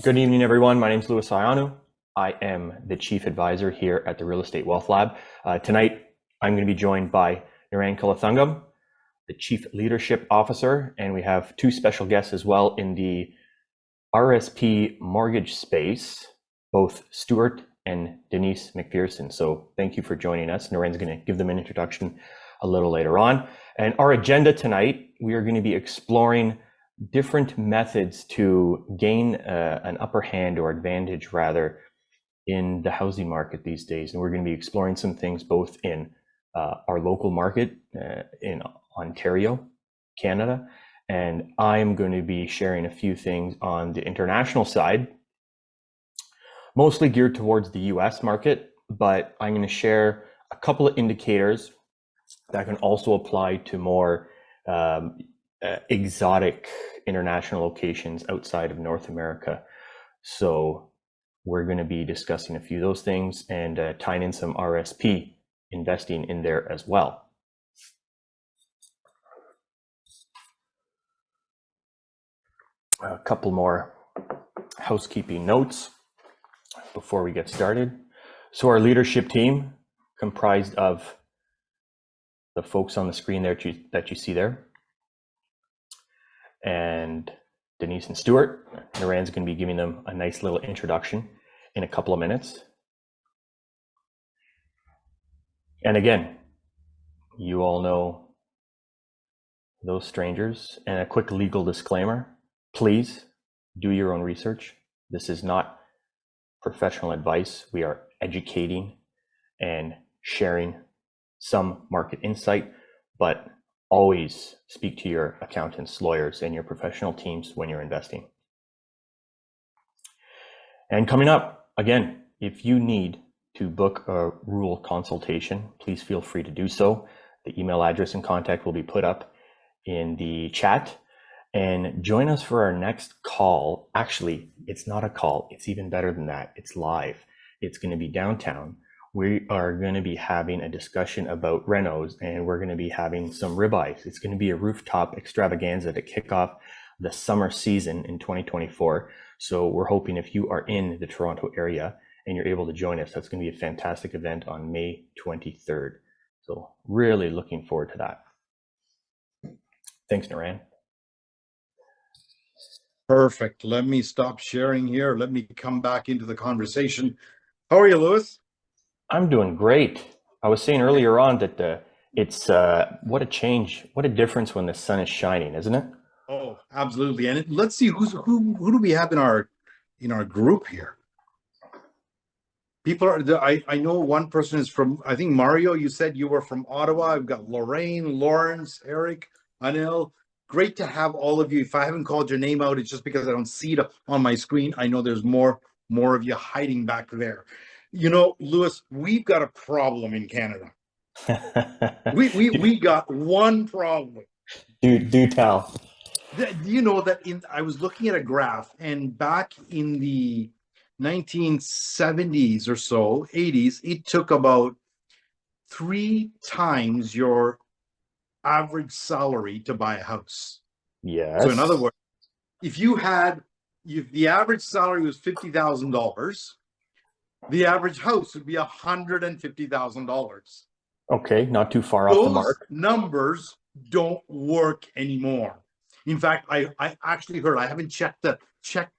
Good evening, everyone. My name is Louis Ianu. I am the Chief Advisor here at the Real Estate Wealth Lab. Tonight, I'm going to be joined by Naran Kulathungam, the Chief Leadership Officer, and we have two special guests as well in the RSP mortgage space, both Stuart and Denise McPherson. So thank you for joining us. Naran's going to give them an introduction a little later on. And our agenda tonight, we are going to be exploring different methods to gain an upper hand or advantage rather in the housing market these days. And we're going to be exploring some things both in our local market in Ontario, Canada, and I'm going to be sharing a few things on the international side, mostly geared towards the US market, but I'm going to share a couple of indicators that can also apply to more exotic international locations outside of North America. So we're going to be discussing a few of those things and tying in some RSP investing in there as well. A couple more housekeeping notes before we get started. So our leadership team, comprised of the folks on the screen there that you see there, and Denise and Stuart. Naran's going to be giving them a nice little introduction in a couple of minutes. And again, you all know those strangers. And a quick legal disclaimer, please do your own research. This is not professional advice. We are educating and sharing some market insight, but always speak to your accountants, lawyers, and your professional teams when you're investing. And coming up, again, if you need to book a REWL consultation, please feel free to do so. The email address and contact will be put up in the chat. And join us for our next call. Actually, it's not a call. It's even better than that. It's live. It's going to be downtown. We are going to be having a discussion about renos, and we're going to be having some ribeyes. It's going to be a rooftop extravaganza to kick off the summer season in 2024. So we're hoping if you are in the Toronto area and you're able to join us, that's going to be a fantastic event on May 23rd. So really looking forward to that. Thanks, Naran. Perfect. Let me stop sharing here. Let me come back into the conversation. How are you, Louis? I'm doing great. I was saying earlier on that it's what a change, what a difference when the sun is shining, isn't it? Oh, absolutely. And let's see who do we have in our group here? People are. I know one person is from. I think Mario. You said you were from Ottawa. I've got Lorraine, Lawrence, Eric, Anil. Great to have all of you. If I haven't called your name out, it's just because I don't see it on my screen. I know there's more of you hiding back there. You know, Louis, we've got a problem in Canada. we got one problem. Do tell. You know that I was looking at a graph, and back in the 1970s or so, 80s, it took about 3 times your average salary to buy a house. Yes. So in other words, if the average salary was $50,000, the average house would be $150,000. Okay, not too far off the mark. Those numbers don't work anymore. In fact, I actually heard, I haven't checked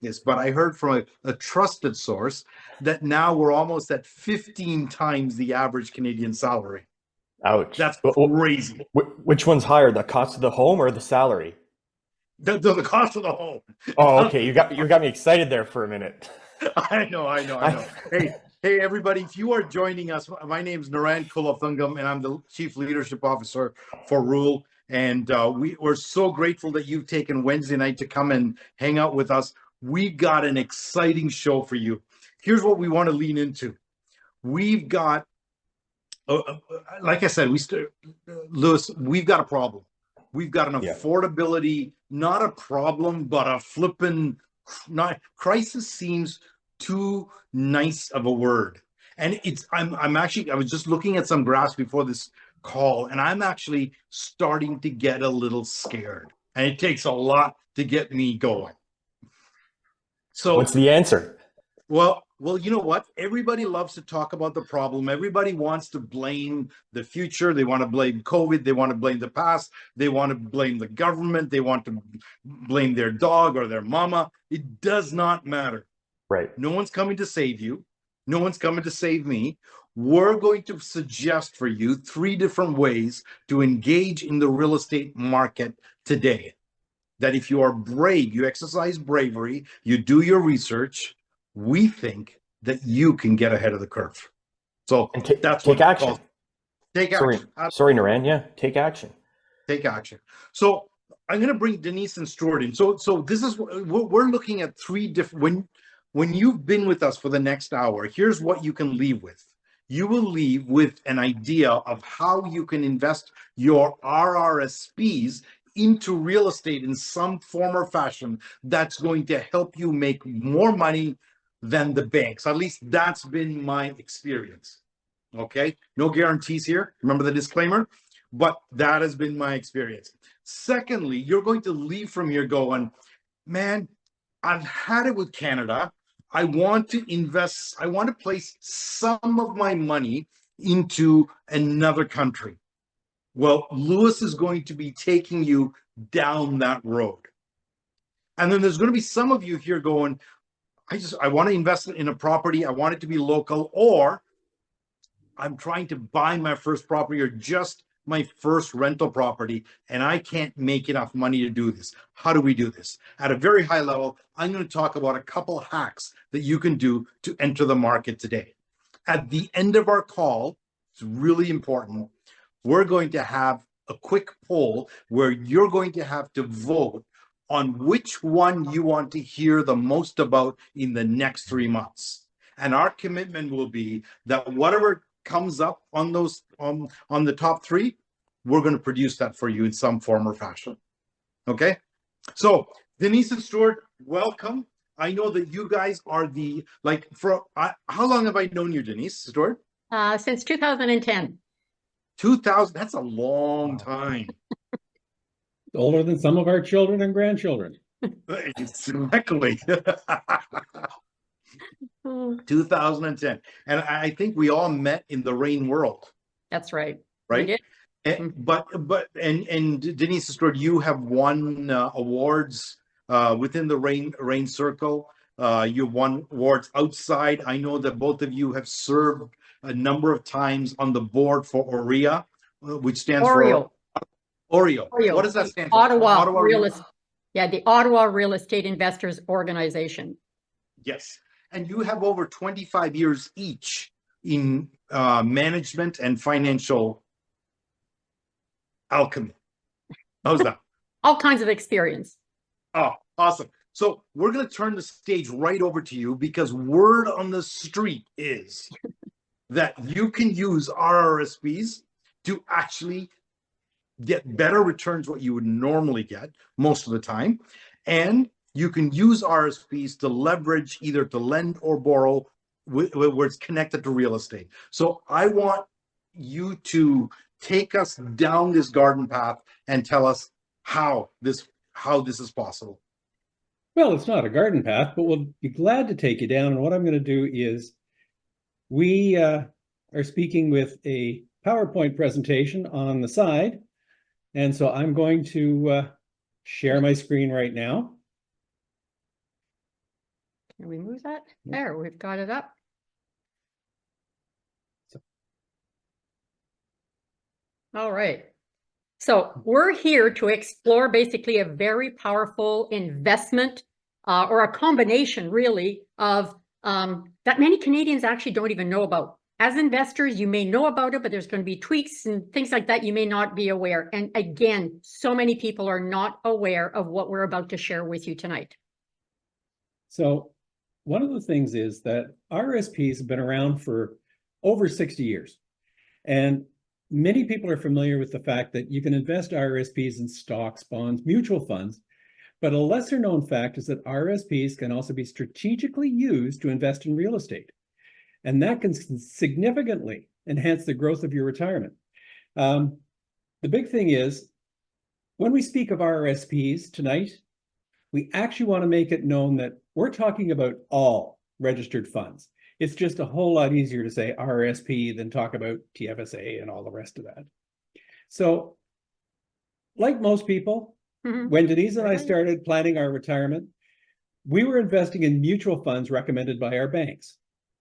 this, but I heard from a trusted source that now we're almost at 15 times the average Canadian salary. Ouch. That's crazy. Which one's higher, the cost of the home or the salary? The cost of the home. Oh, okay. You got me excited there for a minute. I know. Hey, everybody, if you are joining us, my name is Naran Kulathungam, and I'm the Chief Leadership Officer for REWL. And we're so grateful that you've taken Wednesday night to come and hang out with us. We got an exciting show for you. Here's what we want to lean into. We've got, like I said, Louis, we've got a problem. We've got an affordability, not a problem, but a flippin' crisis seems too nice of a word. And I was just looking at some graphs before this call, and I'm actually starting to get a little scared. And it takes a lot to get me going. So What's the answer? well, you know what? Everybody loves to talk about the problem. Everybody wants to blame the future. They want to blame COVID. They want to blame the past. They want to blame the government. They want to blame their dog or their mama. It does not matter. Right. No one's coming to save you. No one's coming to save me. We're going to suggest for you 3 different ways to engage in the real estate market today. That if you are brave, you exercise bravery, you do your research, we think that you can get ahead of the curve. So And that's take what action. take Sorry, action. sorry, Naran. Yeah, take action. Take action. So I'm going to bring Denise and Stuart in. So this is we're looking at 3 different. When you've been with us for the next hour, here's what you can leave with. You will leave with an idea of how you can invest your RRSPs into real estate in some form or fashion that's going to help you make more money than the banks. At least that's been my experience. Okay, no guarantees here. Remember the disclaimer, but that has been my experience. Secondly, you're going to leave from here going, man, I've had it with Canada. I want to invest, I want to place some of my money into another country. Well, Lewis is going to be taking you down that road. And then there's going to be some of you here going, I want to invest in a property. I want it to be local, or I'm trying to buy my first property or just my first rental property, and I can't make enough money to do this. How do we do this? At a very high level, I'm going to talk about a couple hacks that you can do to enter the market today. At the end of our call, it's really important, we're going to have a quick poll where you're going to have to vote on which one you want to hear the most about in the next 3 months. And our commitment will be that whatever comes up on those on the top 3, we're going to produce that for you in some form or fashion. Okay, so Denise and Stuart, welcome. I know that you guys are the how long have I known you, Denise? Stuart? Since 2010. 2000, that's a long time. Older than some of our children and grandchildren. Exactly. 2010. And I think we all met in the REIN world. That's right. Right. But Denise Stuart, you have won awards within the REIN circle. You've won awards outside. I know that both of you have served a number of times on the board for OREA, which stands Oreo. for Oreo. Oreo. What does that stand for? Ottawa Real Estate. Yeah, the Ottawa Real Estate Investors Organization. Yes. And you have over 25 years each in management and financial alchemy. How's that? All kinds of experience. Oh, awesome. So we're going to turn the stage right over to you, because word on the street is that you can use RRSPs to actually get better returns what you would normally get most of the time. And you can use RSPs to leverage, either to lend or borrow, where it's connected to real estate. So I want you to take us down this garden path and tell us how this is possible. Well, it's not a garden path, but we'll be glad to take you down. And what I'm going to do is we are speaking with a PowerPoint presentation on the side. And so I'm going to share my screen right now. Can we move that? There, we've got it up. All right. So we're here to explore basically a very powerful investment or a combination really of that many Canadians actually don't even know about. As investors, you may know about it, but there's going to be tweaks and things like that you may not be aware. And again, so many people are not aware of what we're about to share with you tonight. So one of the things is that RSPs have been around for over 60 years. And many people are familiar with the fact that you can invest RSPs in stocks, bonds, mutual funds. But a lesser known fact is that RSPs can also be strategically used to invest in real estate. And that can significantly enhance the growth of your retirement. The big thing is, when we speak of RSPs tonight, we actually want to make it known that we're talking about all registered funds. It's just a whole lot easier to say RRSP than talk about TFSA and all the rest of that. So, like most people, Mhm. when Denise and I Right. started planning our retirement, we were investing in mutual funds recommended by our banks.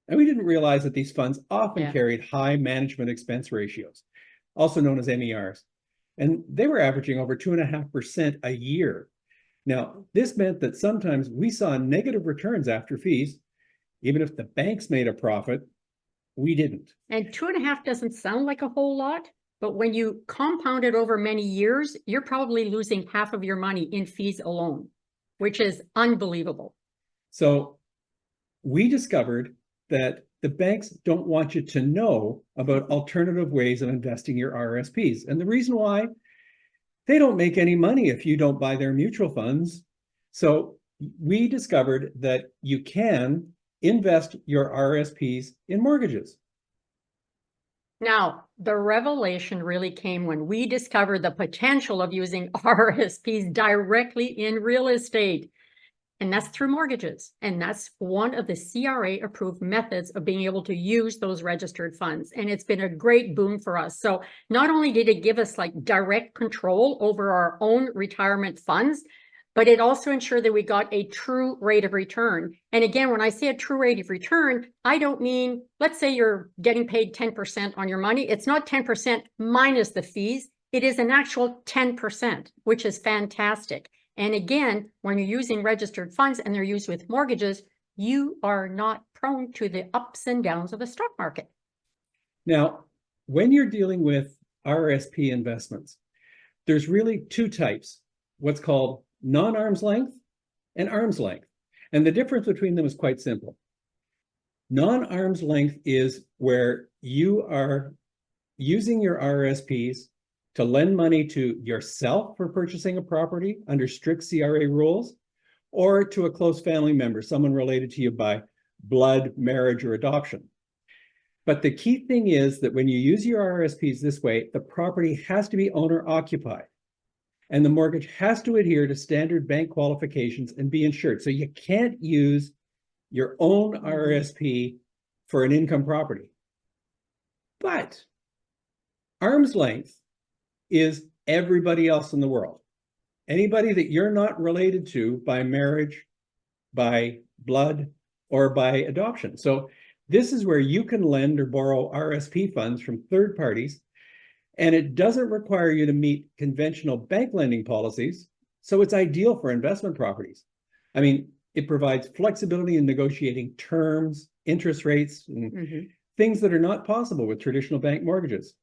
And we didn't realize that these funds often Yeah. carried high management expense ratios, also known as MERs. And they were averaging over 2.5% a year. Now, this meant that sometimes we saw negative returns after fees. Even if the banks made a profit, we didn't. And 2.5 doesn't sound like a whole lot, but when you compound it over many years, you're probably losing half of your money in fees alone, which is unbelievable. So we discovered that the banks don't want you to know about alternative ways of investing your RSPs. And the reason why, they don't make any money if you don't buy their mutual funds. So we discovered that you can invest your RSPs in mortgages. Now, the revelation really came when we discovered the potential of using RSPs directly in real estate. And that's through mortgages. And that's one of the CRA approved methods of being able to use those registered funds. And it's been a great boom for us. So not only did it give us like direct control over our own retirement funds, but it also ensured that we got a true rate of return. And again, when I say a true rate of return, I don't mean, let's say you're getting paid 10% on your money. It's not 10% minus the fees. It is an actual 10%, which is fantastic. And again, when you're using registered funds and they're used with mortgages, you are not prone to the ups and downs of the stock market. Now, when you're dealing with RSP investments, there's really two types, what's called non-arm's length and arm's length. And the difference between them is quite simple. Non-arm's length is where you are using your RSPs to lend money to yourself for purchasing a property under strict CRA rules, or to a close family member, someone related to you by blood, marriage, or adoption. But the key thing is that when you use your RSPs this way, the property has to be owner occupied, and the mortgage has to adhere to standard bank qualifications and be insured. So you can't use your own RSP for an income property. But arm's length is everybody else in the world. Anybody that you're not related to by marriage, by blood, or by adoption. So this is where you can lend or borrow RSP funds from third parties, and it doesn't require you to meet conventional bank lending policies. So it's ideal for investment properties. I mean, it provides flexibility in negotiating terms, interest rates, and things that are not possible with traditional bank mortgages.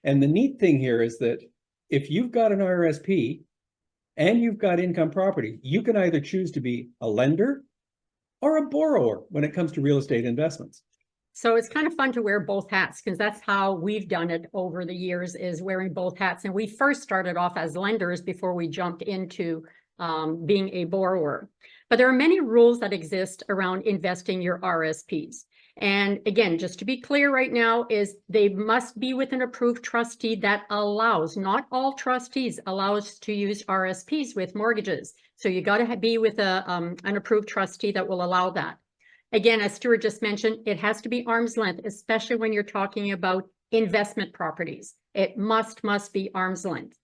And the neat thing here is that if you've got an RSP and you've got income property, you can either choose to be a lender or a borrower when it comes to real estate investments. So it's kind of fun to wear both hats, because that's how we've done it over the years, is wearing both hats. And we first started off as lenders before we jumped into being a borrower. But there are many rules that exist around investing your RSPs. And again, just to be clear right now, is they must be with an approved trustee that allows, not all trustees allows to use RSPs with mortgages. So you got to be with an approved trustee that will allow that. Again, as Stuart just mentioned, it has to be arm's length, especially when you're talking about investment properties. It must be arm's length.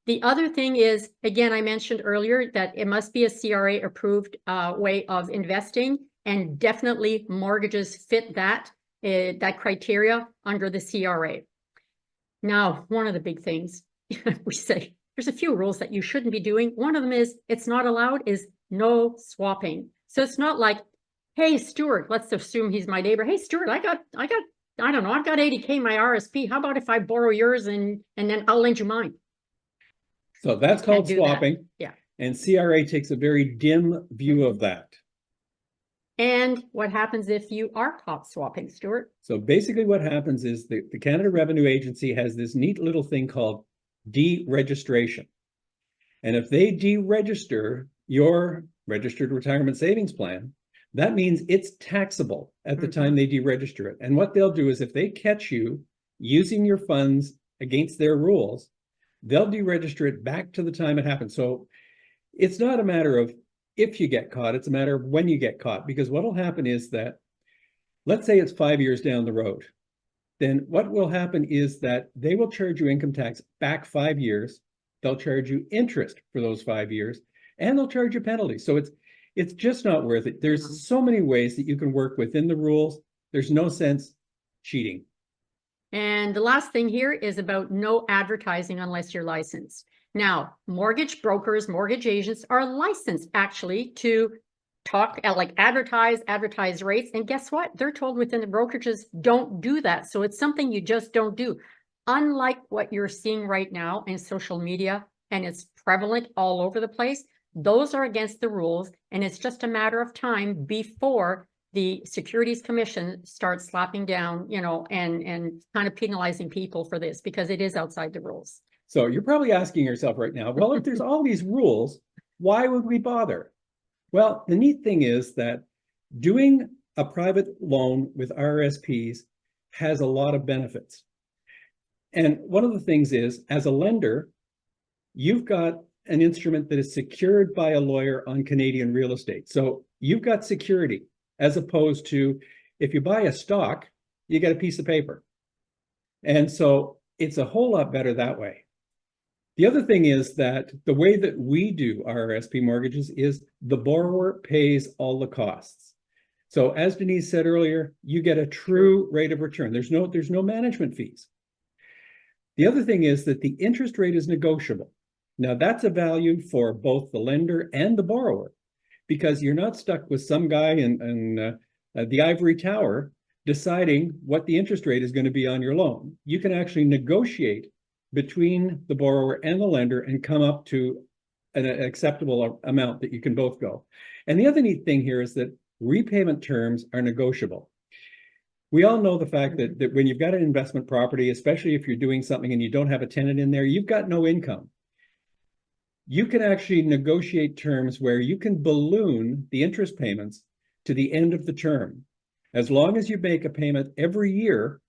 The other thing is, again, I mentioned earlier that it must be a CRA approved way of investing, and definitely mortgages fit that criteria under the CRA. Now, one of the big things we say, there's a few rules that you shouldn't be doing. One of them is, it's not allowed, is no swapping. So it's not like, hey, Stuart, let's assume he's my neighbor. Hey, Stuart, I don't know, I've got 80K in my RSP. How about if I borrow yours and then I'll lend you mine? So that's called swapping. Yeah. And CRA takes a very dim view of that. And what happens if you are caught swapping, Stuart? So basically what happens is the Canada Revenue Agency has this neat little thing called deregistration. And if they deregister your registered retirement savings plan, that means it's taxable at the time they deregister it. And what they'll do is, if they catch you using your funds against their rules, they'll deregister it back to the time it happened. So it's not a matter of if you get caught, it's a matter of when you get caught. Because what will happen is that, let's say it's 5 years down the road, then what will happen is that they will charge you income tax back 5 years. They'll charge you interest for those 5 years, and they'll charge you penalties. So it's just not worth it. There's so many ways that you can work within the rules. There's no sense cheating. And the last thing here is about no advertising unless you're licensed. Now, mortgage brokers, mortgage agents are licensed actually to talk like advertise rates. And guess what? They're told within the brokerages, don't do that. So it's something you just don't do. Unlike what you're seeing right now in social media, and it's prevalent all over the place, those are against the rules. And it's just a matter of time before the Securities Commission starts slapping down, you know, and kind of penalizing people for this, because it is outside the rules. So you're probably asking yourself right now, well, if there's all these rules, why would we bother? Well, the neat thing is that doing a private loan with RSPs has a lot of benefits. And one of the things is, as a lender, you've got an instrument that is secured by a lawyer on Canadian real estate. So you've got security, as opposed to if you buy a stock, you get a piece of paper. And so it's a whole lot better that way. The other thing is that the way that we do our RSP mortgages is the borrower pays all the costs. So as Denise said earlier, you get a true rate of return. There's no management fees. The other thing is that the interest rate is negotiable. Now that's a value for both the lender and the borrower, because you're not stuck with some guy in the ivory tower deciding what the interest rate is going to be on your loan. You can actually negotiate between the borrower and the lender and come up to an acceptable amount that you can both go. And the other neat thing here is that repayment terms are negotiable. We all know the fact that when you've got an investment property, especially if you're doing something and you don't have a tenant in there, you've got no income. You can actually negotiate terms where you can balloon the interest payments to the end of the term. As long as you make a payment every year,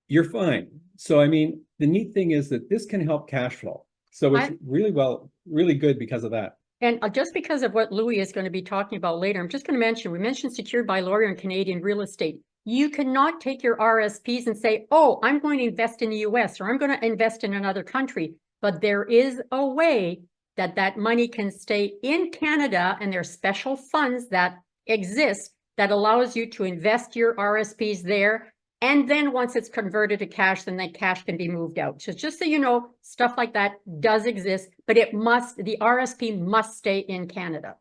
you're fine. So, I mean, the neat thing is that this can help cash flow. So it's really good because of that. And just because of what Louis is going to be talking about later, I'm just going to mention, we mentioned secured by lawyer in Canadian real estate. You cannot take your RSPs and say, oh, I'm going to invest in the US or I'm going to invest in another country. But there is a way that that money can stay in Canada, and there's special funds that exist that allows you to invest your RSPs there. And then once it's converted to cash, then that cash can be moved out. So just so you know, stuff like that does exist, but the RSP must stay in Canada.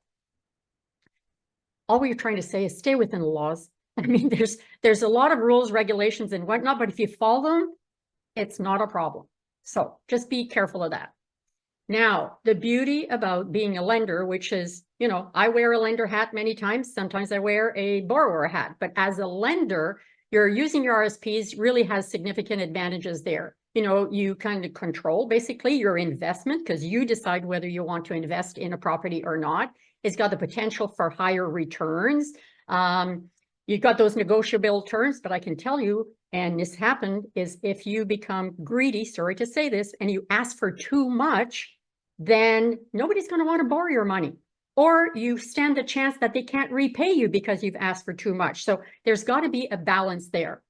All we're trying to say is stay within the laws. I mean, there's a lot of rules, regulations and whatnot, but if you follow them, it's not a problem. So just be careful of that. Now, the beauty about being a lender, which is, you know, I wear a lender hat many times. Sometimes I wear a borrower hat, but as a lender, you're using your RSPs really has significant advantages there. You know, you kind of control basically your investment because you decide whether you want to invest in a property or not. It's got the potential for higher returns. You've got those negotiable terms, but I can tell you, and this happened, is if you become greedy, sorry to say this, and you ask for too much, then nobody's going to want to borrow your money. Or you stand a chance that they can't repay you because you've asked for too much. So there's got to be a balance there.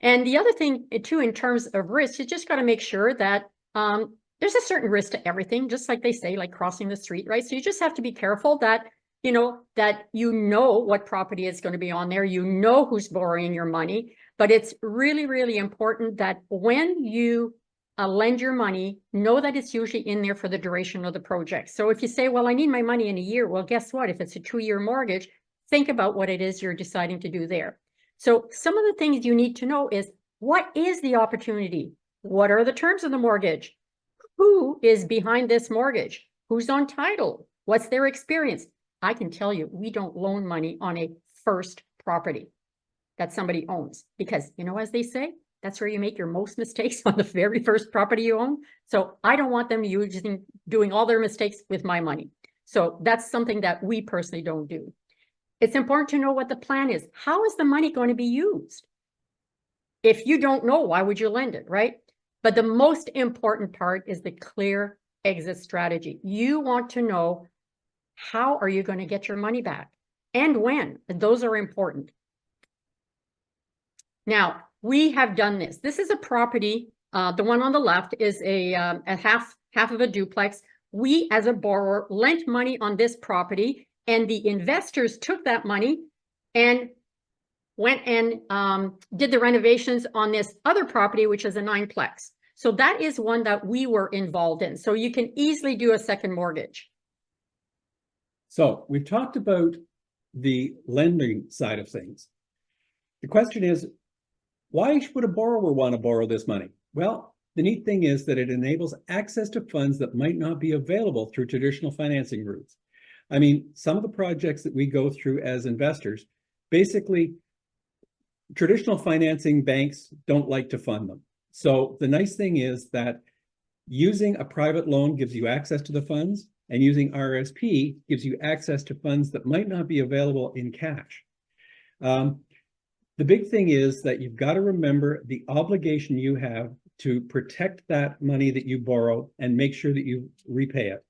And the other thing too, in terms of risk, you just got to make sure that there's a certain risk to everything, just like they say, like crossing the street, right? So you just have to be careful that, you know what property is going to be on there, you know who's borrowing your money. But it's really, really important that when you lend your money, know that it's usually in there for the duration of the project. So if you say, well, I need my money in a year, well, guess what? If it's a 2-year mortgage, think about what it is you're deciding to do there. So some of the things you need to know is, what is the opportunity? What are the terms of the mortgage? Who is behind this mortgage? Who's on title? What's their experience? I can tell you, we don't loan money on a first property that somebody owns, because, you know, as they say, that's where you make your most mistakes, on the very first property you own. So I don't want them doing all their mistakes with my money. So that's something that we personally don't do. It's important to know what the plan is. How is the money going to be used? If you don't know, why would you lend it, right? But the most important part is the clear exit strategy. You want to know how are you going to get your money back and when. And those are important. Now, we have done this. This is a property. The one on the left is a half of a duplex. We, as a borrower, lent money on this property, and the investors took that money and went and did the renovations on this other property, which is a 9-plex. So that is one that we were involved in. So you can easily do a second mortgage. So we've talked about the lending side of things. The question is, why would a borrower want to borrow this money? Well, the neat thing is that it enables access to funds that might not be available through traditional financing routes. I mean, some of the projects that we go through as investors, basically, traditional financing banks don't like to fund them. So the nice thing is that using a private loan gives you access to the funds, and using RSP gives you access to funds that might not be available in cash. The big thing is that you've got to remember the obligation you have to protect that money that you borrow and make sure that you repay it.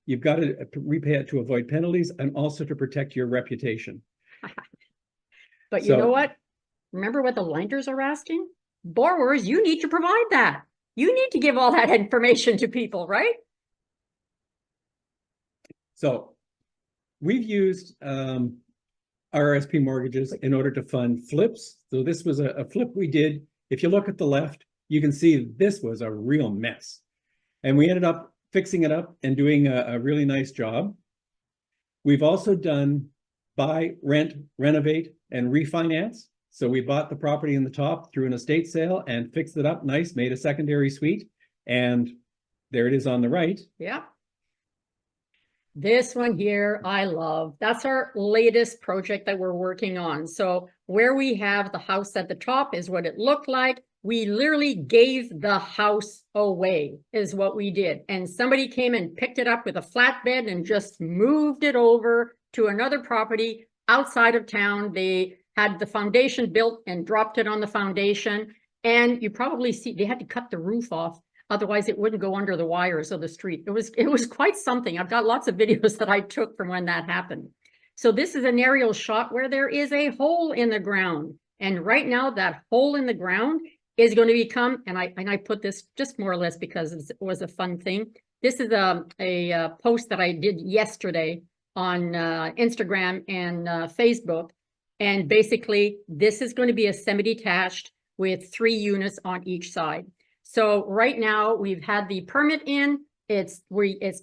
You've got to repay it to avoid penalties and also to protect your reputation. But you know what? Remember what the lenders are asking? Borrowers, you need to provide that. You need to give all that information to people, right? So we've used RSP mortgages in order to fund flips. So this was a flip we did. If you look at the left, you can see this was a real mess. And we ended up fixing it up and doing a really nice job. We've also done buy, rent, renovate, and refinance. So we bought the property in the top through an estate sale and fixed it up nice, made a secondary suite. And there it is on the right. Yeah. This one here, I love. That's our latest project that we're working on. So where we have the house at the top is what it looked like. We literally gave the house away is what we did. And somebody came and picked it up with a flatbed and just moved it over to another property outside of town. They had the foundation built and dropped it on the foundation. And you probably see they had to cut the roof off. Otherwise, it wouldn't go under the wires of the street. It was quite something. I've got lots of videos that I took from when that happened. So this is an aerial shot where there is a hole in the ground. And right now, that hole in the ground is going to become, and I put this just more or less because it was a fun thing. This is a post that I did yesterday on Instagram and Facebook. And basically, this is going to be a semi-detached with 3 units on each side. So right now we've had the permit in, its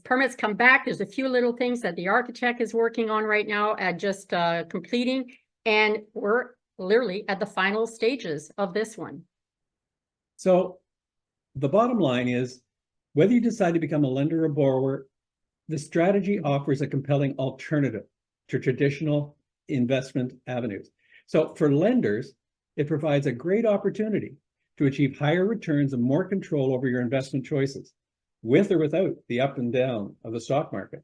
permits come back. There's a few little things that the architect is working on right now at just completing. And we're literally at the final stages of this one. So the bottom line is, whether you decide to become a lender or borrower, the strategy offers a compelling alternative to traditional investment avenues. So for lenders, it provides a great opportunity to achieve higher returns and more control over your investment choices, with or without the up and down of the stock market.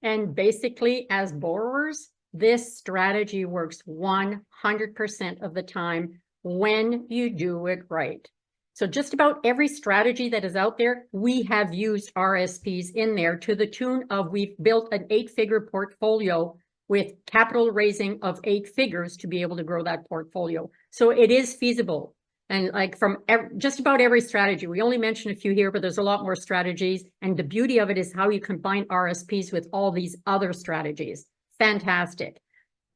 And basically, as borrowers, this strategy works 100% of the time when you do it right. So just about every strategy that is out there, we have used RSPs in there to the tune of we've built an 8-figure portfolio with capital raising of 8 figures to be able to grow that portfolio. So it is feasible. And like from just about every strategy, we only mentioned a few here, but there's a lot more strategies. And the beauty of it is how you combine RSPs with all these other strategies. Fantastic.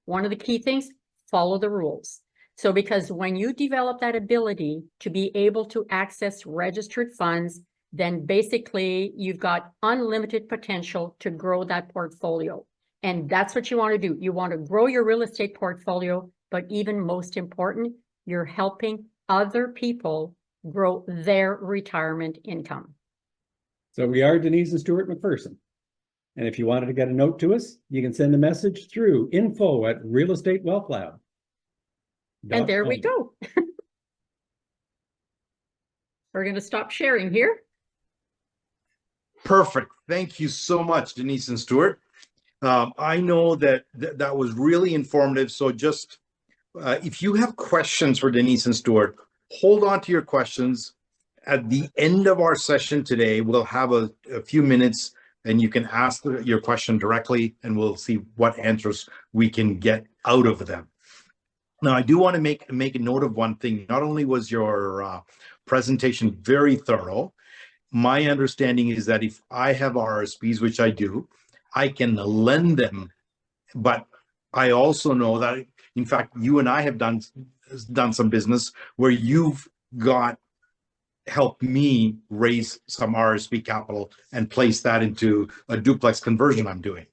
One of the key things, follow the rules. So because when you develop that ability to be able to access registered funds, then basically you've got unlimited potential to grow that portfolio. And that's what you want to do. You want to grow your real estate portfolio, but even most important, you're helping other people grow their retirement income. So we are Denise and Stuart McPherson. And if you wanted to get a note to us, you can send a message through info@realestatewealthlab.com. And there we go. We're going to stop sharing here. Perfect. Thank you so much, Denise and Stuart. I know that that was really informative. So just if you have questions for Denise and Stuart, hold on to your questions. at the end of our session today, we'll have a few minutes and you can ask your question directly and we'll see what answers we can get out of them. Now, I do want to make a note of one thing. Not only was your presentation very thorough, my understanding is that if I have RSPs, which I do, I can lend them. But I also know that, in fact, you and I have done some business where you've helped me raise some RSP capital and place that into a duplex conversion I'm doing.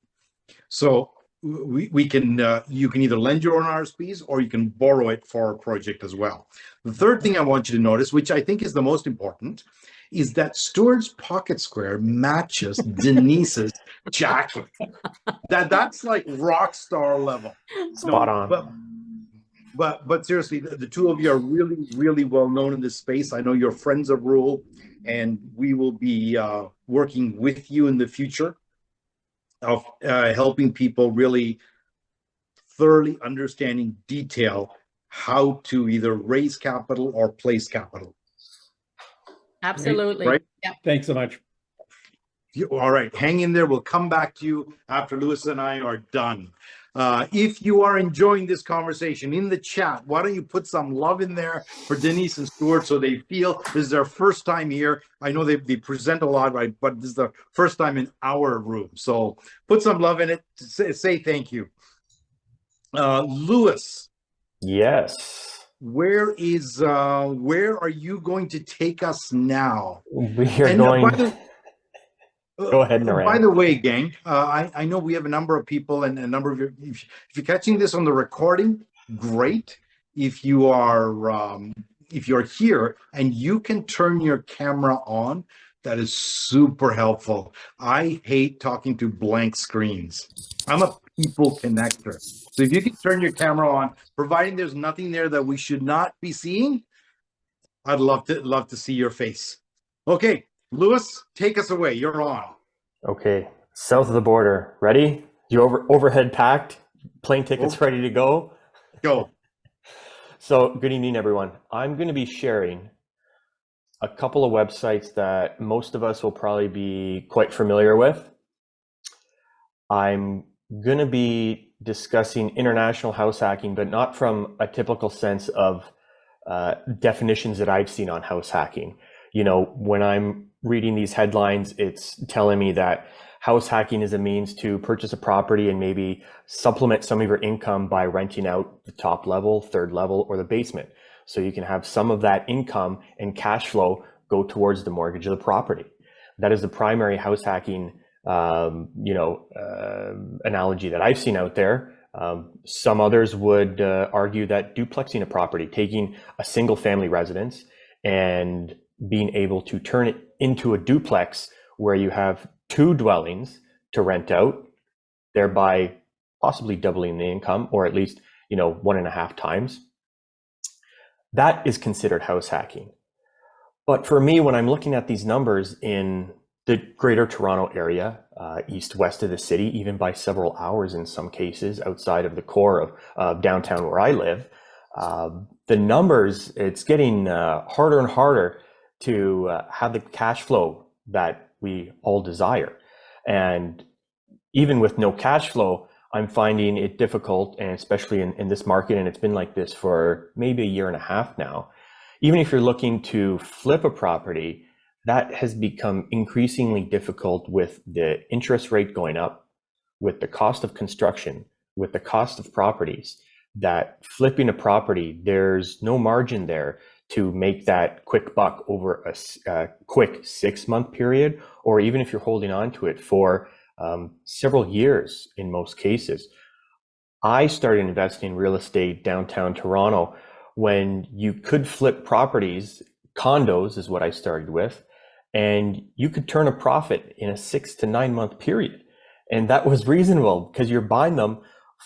So we can you can either lend your own RSPs or you can borrow it for a project as well. The third thing I want you to notice, which I think is the most important, is that Stuart's pocket square matches Denise's jacket. That's like rock star level. Spot on. But seriously, the two of you are really, really well known in this space. I know you're friends of REWL, and we will be working with you in the future of helping people really thoroughly understanding detail how to either raise capital or place capital. Absolutely. Right? Yeah. Thanks so much. All right, hang in there. We'll come back to you after Lewis and I are done. If you are enjoying this conversation in the chat, why don't you put some love in there for Denise and Stuart so they feel this is their first time here. I know they present a lot, right? But this is the first time in our room. So put some love in it. Say thank you. Lewis. Yes. Where are you going to take us now? We are going... Go ahead, Naran. By the way, gang, I know we have a number of people and a number of you. If you're catching this on the recording, great. If you are if you're here and you can turn your camera on, that is super helpful. I hate talking to blank screens. I'm a people connector. So if you can turn your camera on, providing there's nothing there that we should not be seeing, I'd love to see your face. Okay. Lewis, take us away. You're on. Okay. South of the border. Ready? You overhead packed? Plane tickets ready to go? Go. So, good evening, everyone. I'm going to be sharing a couple of websites that most of us will probably be quite familiar with. I'm going to be discussing international house hacking, but not from a typical sense of definitions that I've seen on house hacking. You know, when I'm reading these headlines, it's telling me that house hacking is a means to purchase a property and maybe supplement some of your income by renting out the top level, third level, or the basement. So you can have some of that income and cash flow go towards the mortgage of the property. That is the primary house hacking, analogy that I've seen out there. Some others would argue that duplexing a property, taking a single family residence and being able to turn it into a duplex where you have two dwellings to rent out, thereby possibly doubling the income, or at least, 1.5 times. That is considered house hacking. But for me, when I'm looking at these numbers in the greater Toronto area, east, west of the city, even by several hours in some cases, outside of the core of downtown where I live, the numbers, it's getting harder and harder to have the cash flow that we all desire. And even with no cash flow, I'm finding it difficult, and especially in this market, and it's been like this for maybe 1.5 years now. Even if you're looking to flip a property, that has become increasingly difficult with the interest rate going up, with the cost of construction, with the cost of properties, that flipping a property, there's no margin there to make that quick buck over a quick 6-month period, or even if you're holding on to it for several years in most cases. I started investing in real estate downtown Toronto when you could flip properties, condos is what I started with, and you could turn a profit in a 6 to 9 month period. And that was reasonable because you're buying them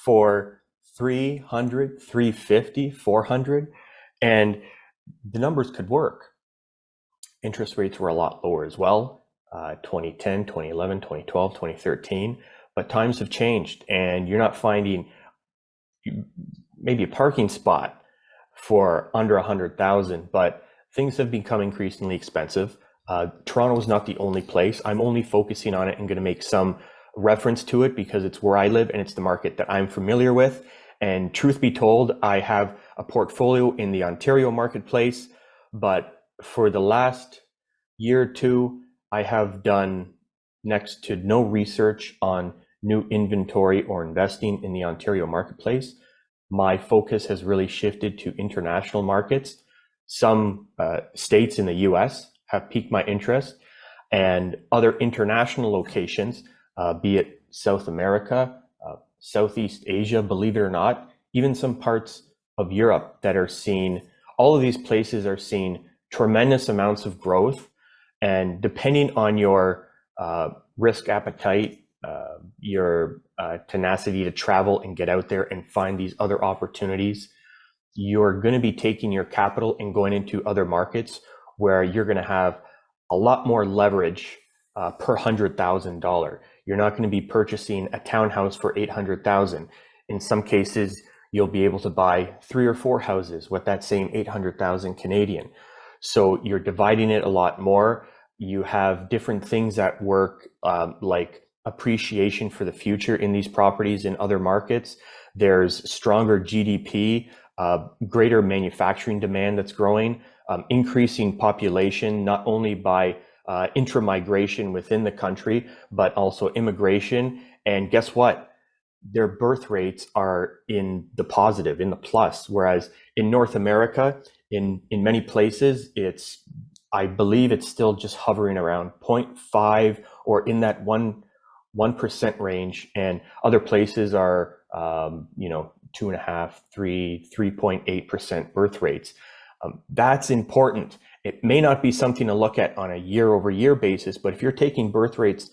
for $300, $350, $400, and the numbers could work. Interest rates were a lot lower as well, 2010, 2011, 2012, 2013, but times have changed and you're not finding maybe a parking spot for under 100,000, but things have become increasingly expensive. Toronto is not the only place. I'm only focusing on it and going to make some reference to it because it's where I live and it's the market that I'm familiar with. And truth be told, I have a portfolio in the Ontario marketplace, but for the last year or two, I have done next to no research on new inventory or investing in the Ontario marketplace. My focus has really shifted to international markets. Some states in the US have piqued my interest, and other international locations, be it South America, Southeast Asia, believe it or not, even some parts of Europe that are seeing, all of these places are seeing tremendous amounts of growth. And depending on your risk appetite, your tenacity to travel and get out there and find these other opportunities, you're going to be taking your capital and going into other markets where you're going to have a lot more leverage per $100,000. You're not going to be purchasing a townhouse for $800,000. In some cases, you'll be able to buy 3 or 4 houses with that same $800,000 Canadian. So you're dividing it a lot more. You have different things at work, like appreciation for the future in these properties in other markets. There's stronger GDP, greater manufacturing demand that's growing, increasing population, not only by intra-migration within the country, but also immigration. And guess what? Their birth rates are in the positive, in the plus, whereas in North America, in many places, I believe it's still just hovering around 0.5 or in that 1% range, and other places are 2.5, 3.8% birth rates. That's important. It may not be something to look at on a year-over-year basis, but if you're taking birth rates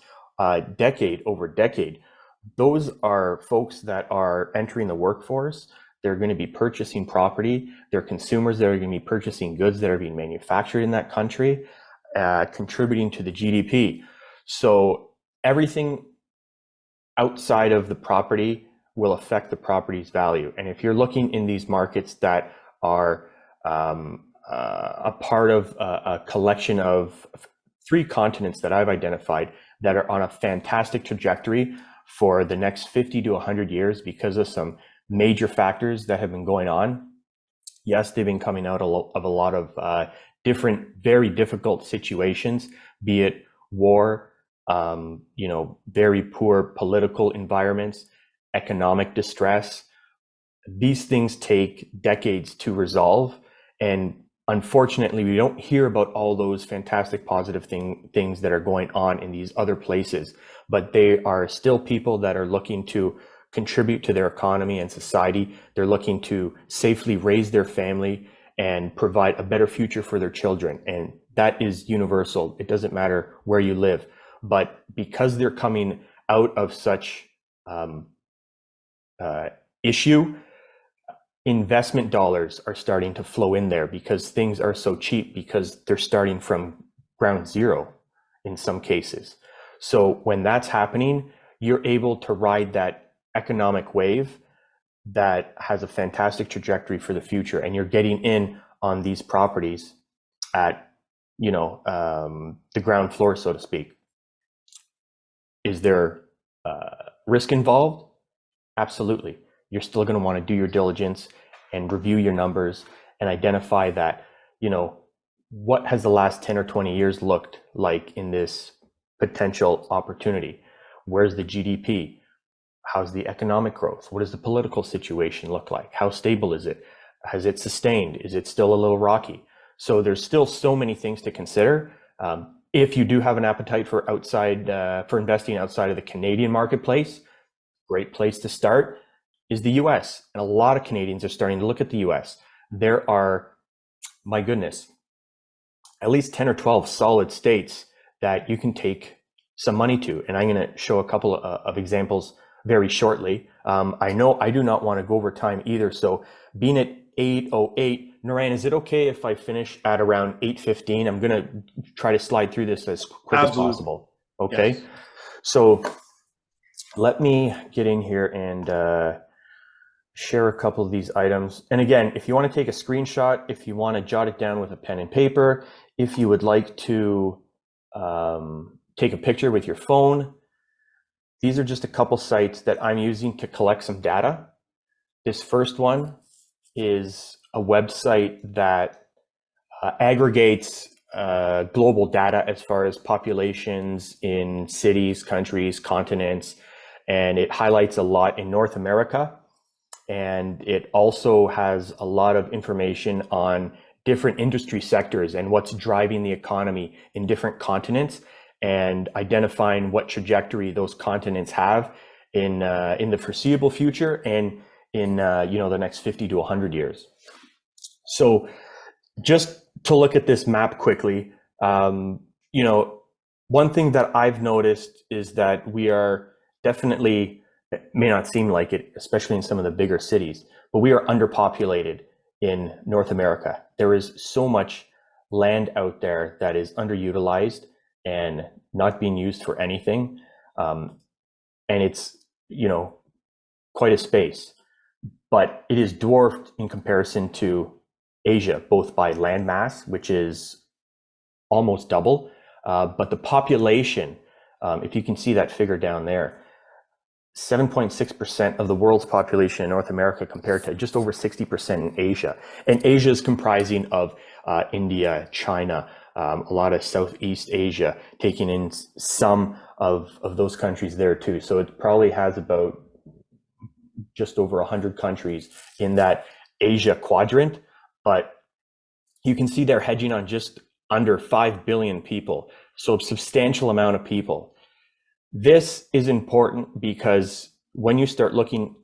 decade over decade, those are folks that are entering the workforce. They're going to be purchasing property. They're consumers that are going to be purchasing goods that are being manufactured in that country, contributing to the GDP. So everything outside of the property will affect the property's value. And if you're looking in these markets that are a part of a collection of 3 continents that I've identified that are on a fantastic trajectory for the next 50 to 100 years because of some major factors that have been going on. Yes, they've been coming out of a lot of different, very difficult situations, be it war, very poor political environments, economic distress. These things take decades to resolve. And unfortunately, we don't hear about all those fantastic positive things that are going on in these other places, but they are still people that are looking to contribute to their economy and society. They're looking to safely raise their family and provide a better future for their children. And that is universal. It doesn't matter where you live. But because they're coming out of such issue, investment dollars are starting to flow in there because things are so cheap, because they're starting from ground zero in some cases. So when that's happening, you're able to ride that economic wave that has a fantastic trajectory for the future, and you're getting in on these properties at the ground floor, so to speak. Is there risk involved? Absolutely. You're still going to want to do your diligence and review your numbers and identify that, what has the last 10 or 20 years looked like in this potential opportunity? Where's the GDP? How's the economic growth? What does the political situation look like? How stable is it? Has it sustained? Is it still a little rocky? So there's still so many things to consider. If you do have an appetite for investing outside of the Canadian marketplace, great place to start is the US. And a lot of Canadians are starting to look at the US. There are, my goodness, at least 10 or 12 solid states that you can take some money to. And I'm going to show a couple of examples very shortly. I know I do not want to go over time either. So being at 8:08, Naran, is it okay if I finish at around 8:15? I'm going to try to slide through this as quick as possible. Okay. Yes. So let me get in here and share a couple of these items. And again, if you want to take a screenshot, if you want to jot it down with a pen and paper, if you would like to take a picture with your phone, these are just a couple sites that I'm using to collect some data. This first one is a website that aggregates global data as far as populations in cities, countries, continents, and it highlights a lot in North America. And it also has a lot of information on different industry sectors and what's driving the economy in different continents, and identifying what trajectory those continents have in the foreseeable future and in the next 50 to 100 years. So just to look at this map quickly, one thing that I've noticed is that we are definitely, it may not seem like it, especially in some of the bigger cities, but we are underpopulated in North America. There is so much land out there that is underutilized and not being used for anything. And it's, quite a space, but it is dwarfed in comparison to Asia, both by land mass, which is almost double, but the population, if you can see that figure down there, 7.6% of the world's population in North America compared to just over 60% in Asia. And Asia is comprising of India, China, a lot of Southeast Asia, taking in some of those countries there too. So it probably has about just over 100 countries in that Asia quadrant, but you can see they're hedging on just under 5 billion people. So a substantial amount of people. This is important because when you start looking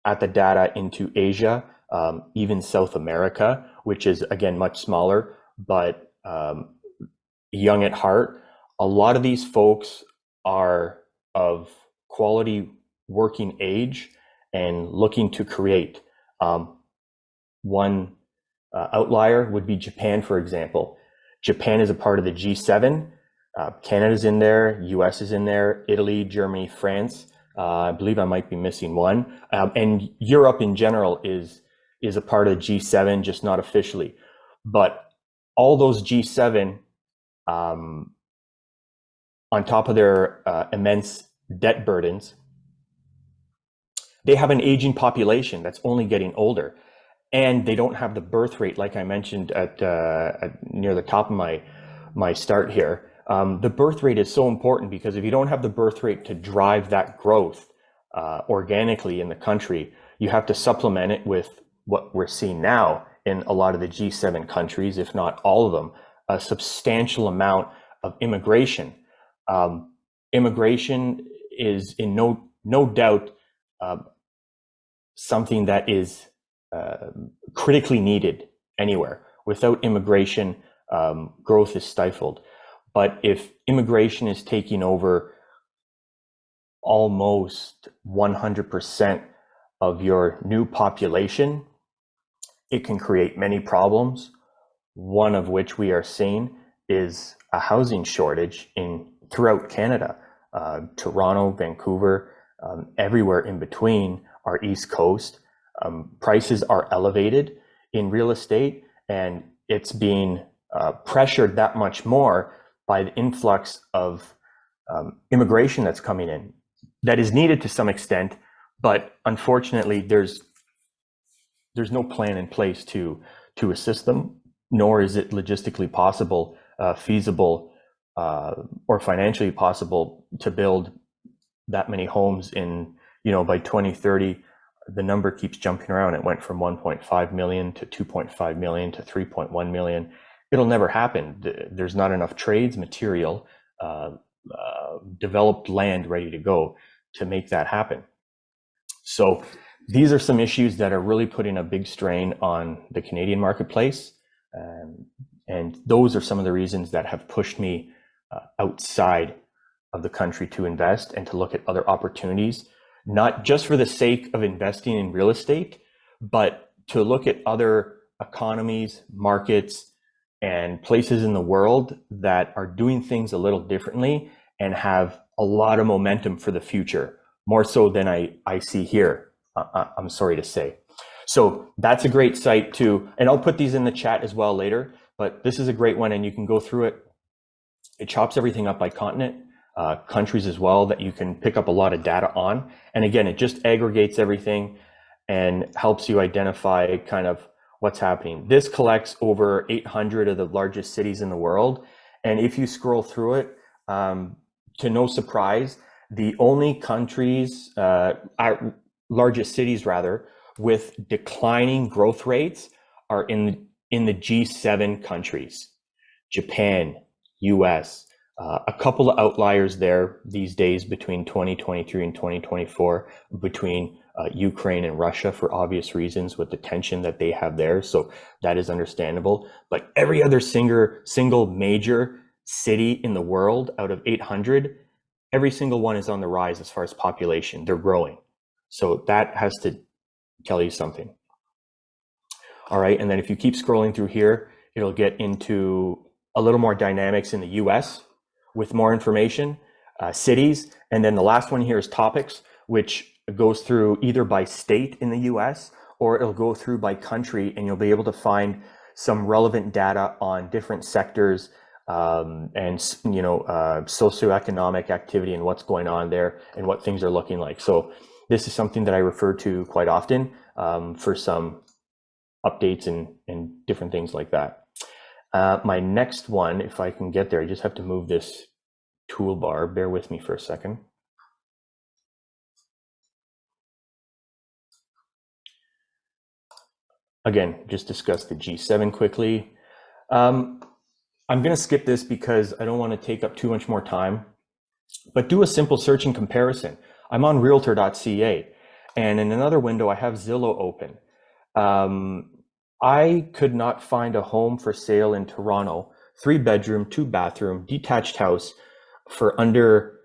at the data into Asia, even South America, which is again much smaller, but young at heart, a lot of these folks are of quality working age and looking to create. One outlier would be Japan, for example. Japan is a part of the G7. Canada's in there, US is in there, Italy, Germany, France. I believe I might be missing one. And Europe in general is a part of the G7, just not officially. But all those G7, on top of their immense debt burdens, they have an aging population that's only getting older. And they don't have the birth rate, like I mentioned at near the top of my start here. The birth rate is so important because if you don't have the birth rate to drive that growth organically in the country, you have to supplement it with what we're seeing now in a lot of the G7 countries, if not all of them, a substantial amount of immigration. Immigration is in no doubt something that is critically needed anywhere. Without immigration, growth is stifled. But if immigration is taking over almost 100% of your new population, it can create many problems. One of which we are seeing is a housing shortage throughout Canada, Toronto, Vancouver, everywhere in between our East Coast. Prices are elevated in real estate, and it's being pressured that much more by the influx of immigration that's coming in. That is needed to some extent, but unfortunately, there's no plan in place to assist them, nor is it logistically possible, feasible, or financially possible to build that many homes in, by 2030. The number keeps jumping around. It went from 1.5 million to 2.5 million to 3.1 million. It'll never happen. There's not enough trades, material, developed land ready to go to make that happen. So these are some issues that are really putting a big strain on the Canadian marketplace. And those are some of the reasons that have pushed me outside of the country to invest and to look at other opportunities, not just for the sake of investing in real estate, but to look at other economies, markets, and places in the world that are doing things a little differently and have a lot of momentum for the future, more so than I see here, I'm sorry to say. So that's a great site too. And I'll put these in the chat as well later, but this is a great one and you can go through it. It chops everything up by continent, countries as well, that you can pick up a lot of data on. And again, it just aggregates everything and helps you identify kind of what's happening. This collects over 800 of the largest cities in the world. And if you scroll through it, to no surprise, the only countries, largest cities rather, with declining growth rates are in the G7 countries, Japan, US, a couple of outliers there these days between 2023 and 2024, between Ukraine and Russia for obvious reasons with the tension that they have there. So that is understandable. But every other single major city in the world out of 800, every single one is on the rise as far as population. They're growing. So that has to tell you something. All right, and then if you keep scrolling through here, it'll get into a little more dynamics in the US with more information, cities, and then the last one here is topics, which goes through either by state in the US or it'll go through by country, and you'll be able to find some relevant data on different sectors and socioeconomic activity and what's going on there and what things are looking like. So this is something that I refer to quite often for some updates and different things like that. My next one, if I can get there, I just have to move this toolbar. Bear with me for a second. Again, just discuss the G7 quickly. I'm going to skip this because I don't want to take up too much more time, but do a simple search and comparison. I'm on realtor.ca, and in another window, I have Zillow open. I could not find a home for sale in Toronto, 3-bedroom, 2-bathroom, detached house for under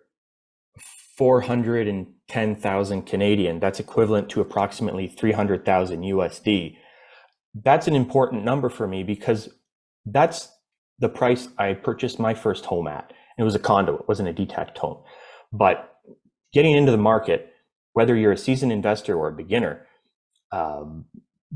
410,000 Canadian. That's equivalent to approximately 300,000 USD. That's an important number for me because that's the price I purchased my first home at. It was a condo, it wasn't a detached home. But getting into the market, whether you're a seasoned investor or a beginner,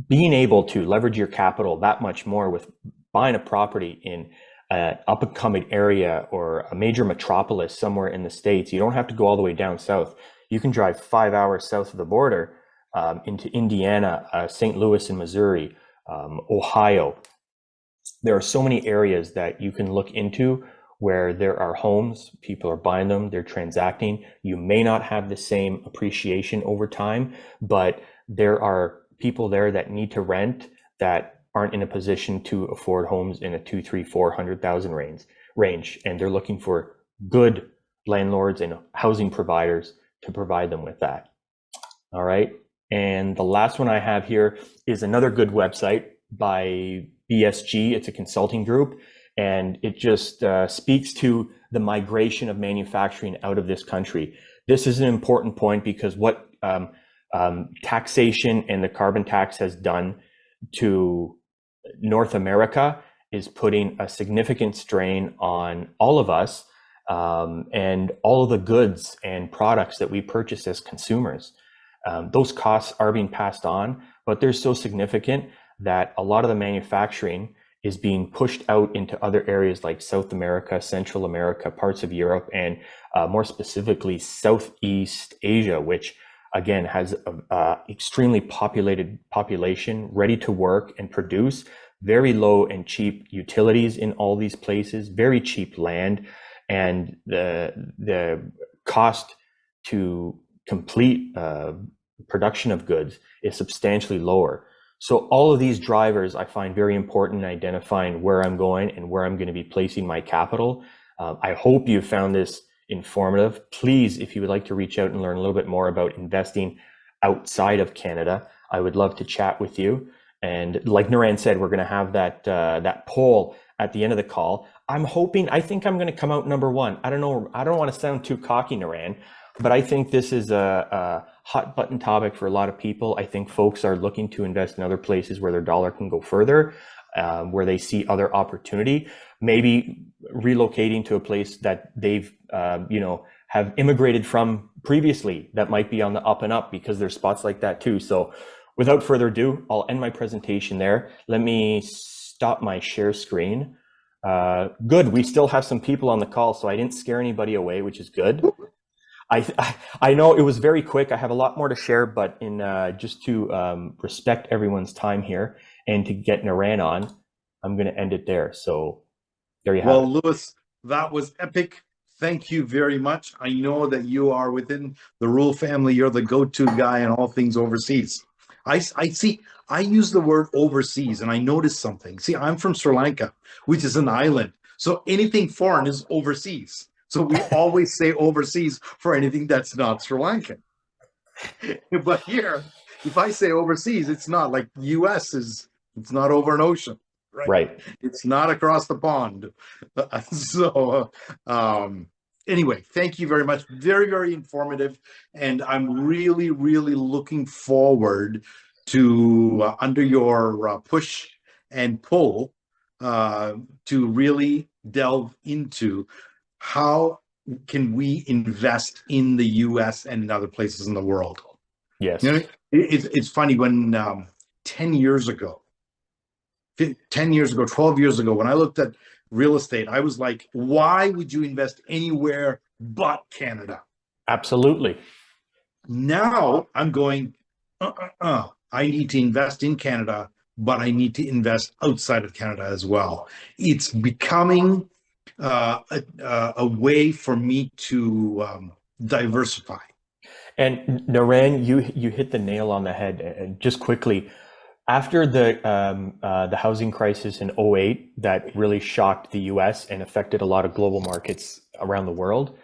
being able to leverage your capital that much more with buying a property in an up-and-coming area or a major metropolis somewhere in the States, you don't have to go all the way down south. You can drive 5 hours south of the border into Indiana, St. Louis in Missouri, Ohio. There are so many areas that you can look into where there are homes, people are buying them, they're transacting. You may not have the same appreciation over time, but there are people there that need to rent that aren't in a position to afford homes in a 200,000, 300,000, 400,000 range. And they're looking for good landlords and housing providers to provide them with that. All right. And the last one I have here is another good website by BSG. It's a consulting group, and it just speaks to the migration of manufacturing out of this country. This is an important point because what taxation and the carbon tax has done to North America is putting a significant strain on all of us and all of the goods and products that we purchase as consumers. Those costs are being passed on, but they're so significant that a lot of the manufacturing is being pushed out into other areas like South America, Central America, parts of Europe, and more specifically Southeast Asia, which again has an extremely populated population ready to work and produce, very low and cheap utilities in all these places, very cheap land, and the cost to complete production of goods is substantially lower. So all of these drivers I find very important in identifying where I'm going and where I'm going to be placing my capital. I hope you found this informative. Please, if you would like to reach out and learn a little bit more about investing outside of Canada, I would love to chat with you. And like Naran said, we're going to have that poll at the end of the call. I think I'm going to come out number one. I don't know. I don't want to sound too cocky, Naran, but I think this is a hot button topic for a lot of people. I think folks are looking to invest in other places where their dollar can go further, where they see other opportunity, maybe relocating to a place that they've, have immigrated from previously that might be on the up and up, because there's spots like that too. So without further ado, I'll end my presentation there. Let me stop my share screen. Good, we still have some people on the call, so I didn't scare anybody away, which is good. I know it was very quick. I have a lot more to share, but in just to respect everyone's time here and to get Naran on, I'm going to end it there. So there you have it. Well, Louis, that was epic. Thank you very much. I know that you are within the REWL family. You're the go-to guy in all things overseas. I see. I use the word overseas, and I noticed something. See, I'm from Sri Lanka, which is an island. So anything foreign is overseas. So we always say overseas for anything that's not Sri Lankan. But here, if I say overseas, it's not like US is, it's not over an ocean, right? Right. It's not across the pond. Anyway, thank you very much. Very, very informative. And I'm really, really looking forward to, under your push and pull, to really delve into how can we invest in the US and in other places in the world. Yes. You know, it's funny when 10 years ago, 10 years ago, 12 years ago, when I looked at real estate, I was like, why would you invest anywhere but Canada? Absolutely. Now I'm going, I need to invest in Canada, but I need to invest outside of Canada as well. It's becoming a way for me to diversify. And Naran, you hit the nail on the head. And just quickly, after the housing crisis in '08 that really shocked the US and affected a lot of global markets around the world,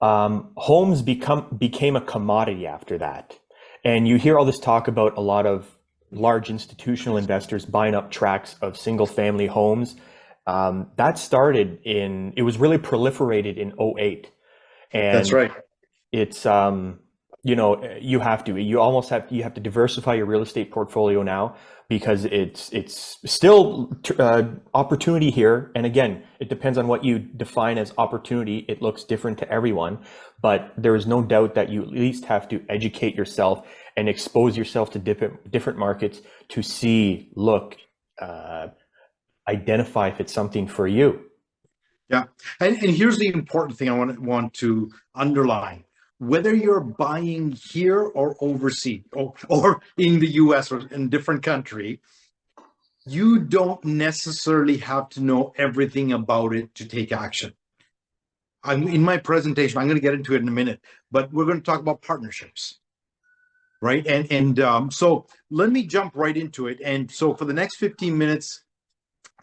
homes became a commodity after that. And you hear all this talk about a lot of large institutional investors buying up tracts of single family homes. That started it was really proliferated in '08. And That's right. it's you know, you have to diversify your real estate portfolio now, because it's still opportunity here. And again, it depends on what you define as opportunity. It looks different to everyone, but there is no doubt that you at least have to educate yourself and expose yourself to different markets to see, look, identify if it's something for you. Yeah. And here's the important thing I want to underline. Whether you're buying here or overseas or in the US or in a different country, you don't necessarily have to know everything about it to take action. In my presentation, I'm going to get into it in a minute, but we're going to talk about partnerships, right? So let me jump right into it. And so for the next 15 minutes,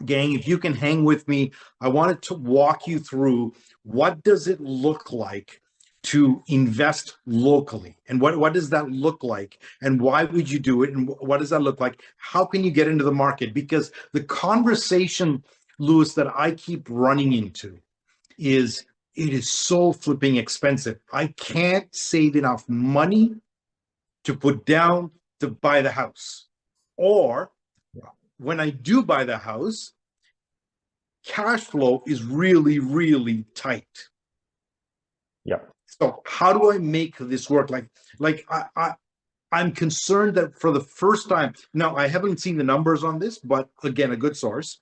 gang, if you can hang with me, I wanted to walk you through what does it look like to invest locally, and what does that look like, and why would you do it, and what does that look like? How can you get into the market? Because the conversation, Louis, that I keep running into is it is so flipping expensive. I can't save enough money to put down to buy the house, or when I do buy the house, cash flow is really, really tight. Yeah. So how do I make this work? I'm concerned that for the first time, now I haven't seen the numbers on this, but again, a good source,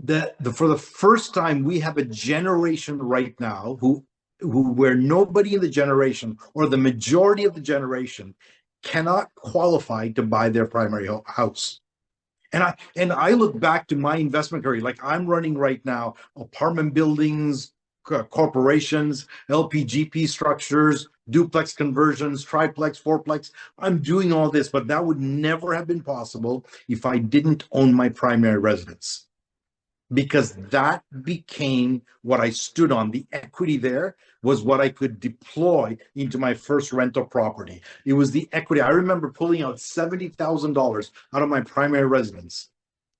for the first time, we have a generation right now where nobody in the generation or the majority of the generation cannot qualify to buy their primary house. And I look back to my investment career, like I'm running right now, apartment buildings, corporations, LPGP structures, duplex conversions, triplex, fourplex. I'm doing all this, but that would never have been possible if I didn't own my primary residence, because that became what I stood on. The equity there was what I could deploy into my first rental property. It was the equity. I remember pulling out $70,000 out of my primary residence,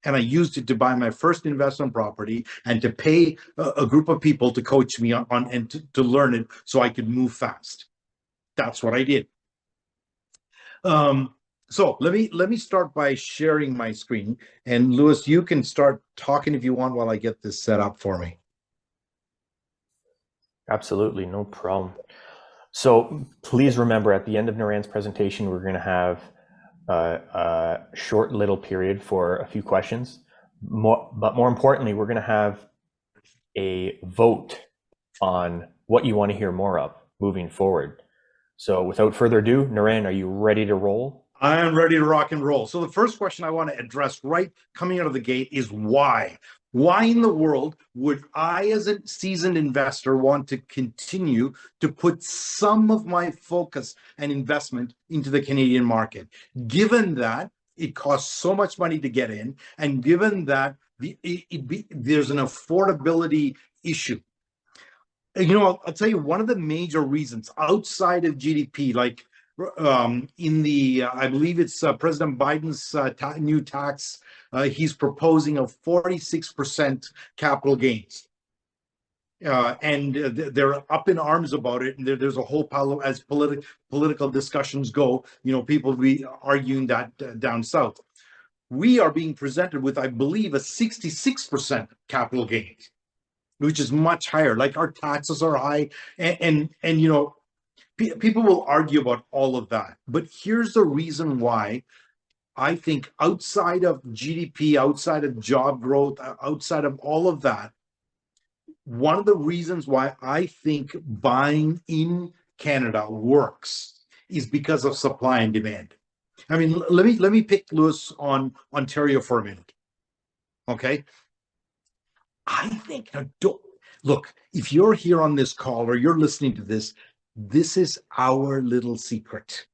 and I used it to buy my first investment property and to pay a group of people to coach me on and to learn it so I could move fast. That's what I did. So let me start by sharing my screen, and Louis, you can start talking if you want while I get this set up for me. Absolutely, no problem. So please remember, at the end of Naran's presentation, we're going to have a short little period for a few questions. But more importantly, we're going to have a vote on what you want to hear more of moving forward. So without further ado, Naran, are you ready to roll? I am ready to rock and roll. So the first question I want to address right coming out of the gate is why? Why in the world would I, as a seasoned investor, want to continue to put some of my focus and investment into the Canadian market, given that it costs so much money to get in, and given that there's an affordability issue? You know, I'll tell you one of the major reasons outside of GDP, like in the, I believe it's President Biden's new tax, he's proposing a 46% capital gains. And they're up in arms about it. And there's a whole pile of, as political discussions go, you know, people be arguing that down south. We are being presented with, I believe, a 66% capital gains, which is much higher. Like our taxes are high, and you know, people will argue about all of that. But here's the reason why I think outside of GDP, outside of job growth, outside of all of that, one of the reasons why I think buying in Canada works is because of supply and demand. I mean, let me pick Lewis on Ontario for a minute. Okay. I think, now don't look, if you're here on this call or you're listening to this, this is our little secret.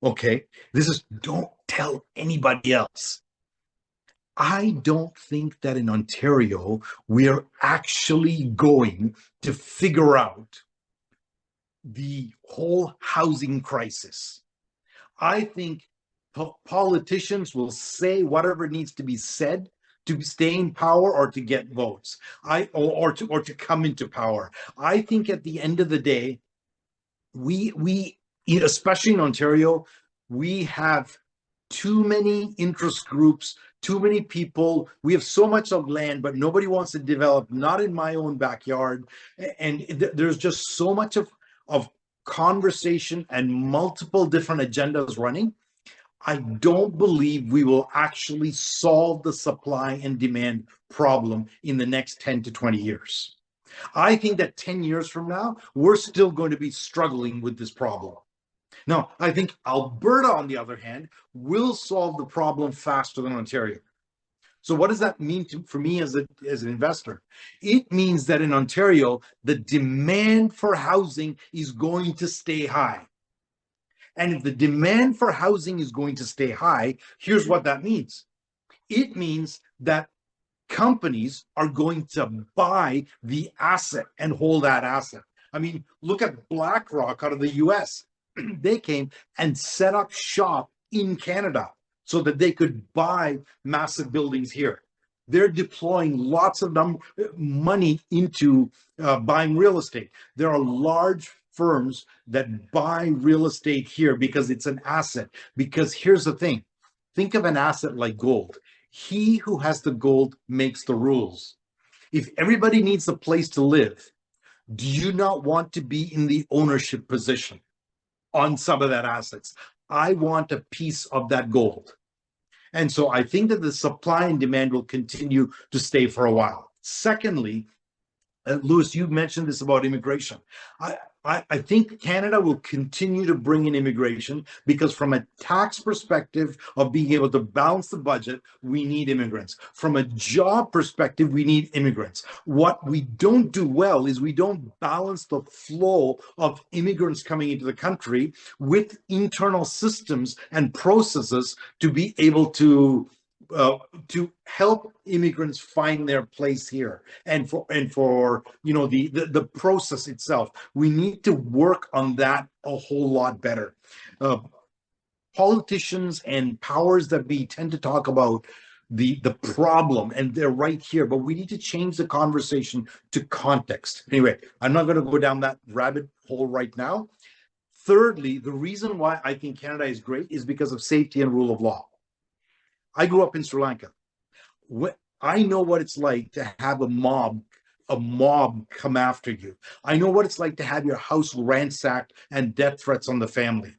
Okay. This is, don't tell anybody else. I don't think that in Ontario, we're actually going to figure out the whole housing crisis. I think politicians will say whatever needs to be said to stay in power or to get votes, or to come into power. I think at the end of the day, we especially in Ontario, we have too many interest groups, too many people. We have so much of land, but nobody wants to develop, not in my own backyard. And there's just so much of conversation and multiple different agendas running. I don't believe we will actually solve the supply and demand problem in the next 10 to 20 years. I think that 10 years from now, we're still going to be struggling with this problem. Now, I think Alberta, on the other hand, will solve the problem faster than Ontario. So what does that mean for me as an investor? It means that in Ontario, the demand for housing is going to stay high. And if the demand for housing is going to stay high, here's what that means. It means that companies are going to buy the asset and hold that asset. I mean, look at BlackRock out of the US. They came and set up shop in Canada so that they could buy massive buildings here. They're deploying lots of money into buying real estate. There are large firms that buy real estate here because it's an asset. Because here's the thing, think of an asset like gold. He who has the gold makes the rules. If everybody needs a place to live, do you not want to be in the ownership position on some of that assets? I want a piece of that gold. And so I think that the supply and demand will continue to stay for a while. Secondly, Lewis, you mentioned this about immigration. I think Canada will continue to bring in immigration because from a tax perspective of being able to balance the budget, we need immigrants. From a job perspective, we need immigrants. What we don't do well is we don't balance the flow of immigrants coming into the country with internal systems and processes to be able to help immigrants find their place here, and for you know the process itself. We need to work on that a whole lot better. Politicians and powers that be tend to talk about the problem, and they're right here, but we need to change the conversation to context. Anyway, I'm not going to go down that rabbit hole right now. Thirdly, the reason why I think Canada is great is because of safety and rule of law. I grew up in Sri Lanka. I know what it's like to have a mob a mob come after you. I know what it's like to have your house ransacked and death threats on the family.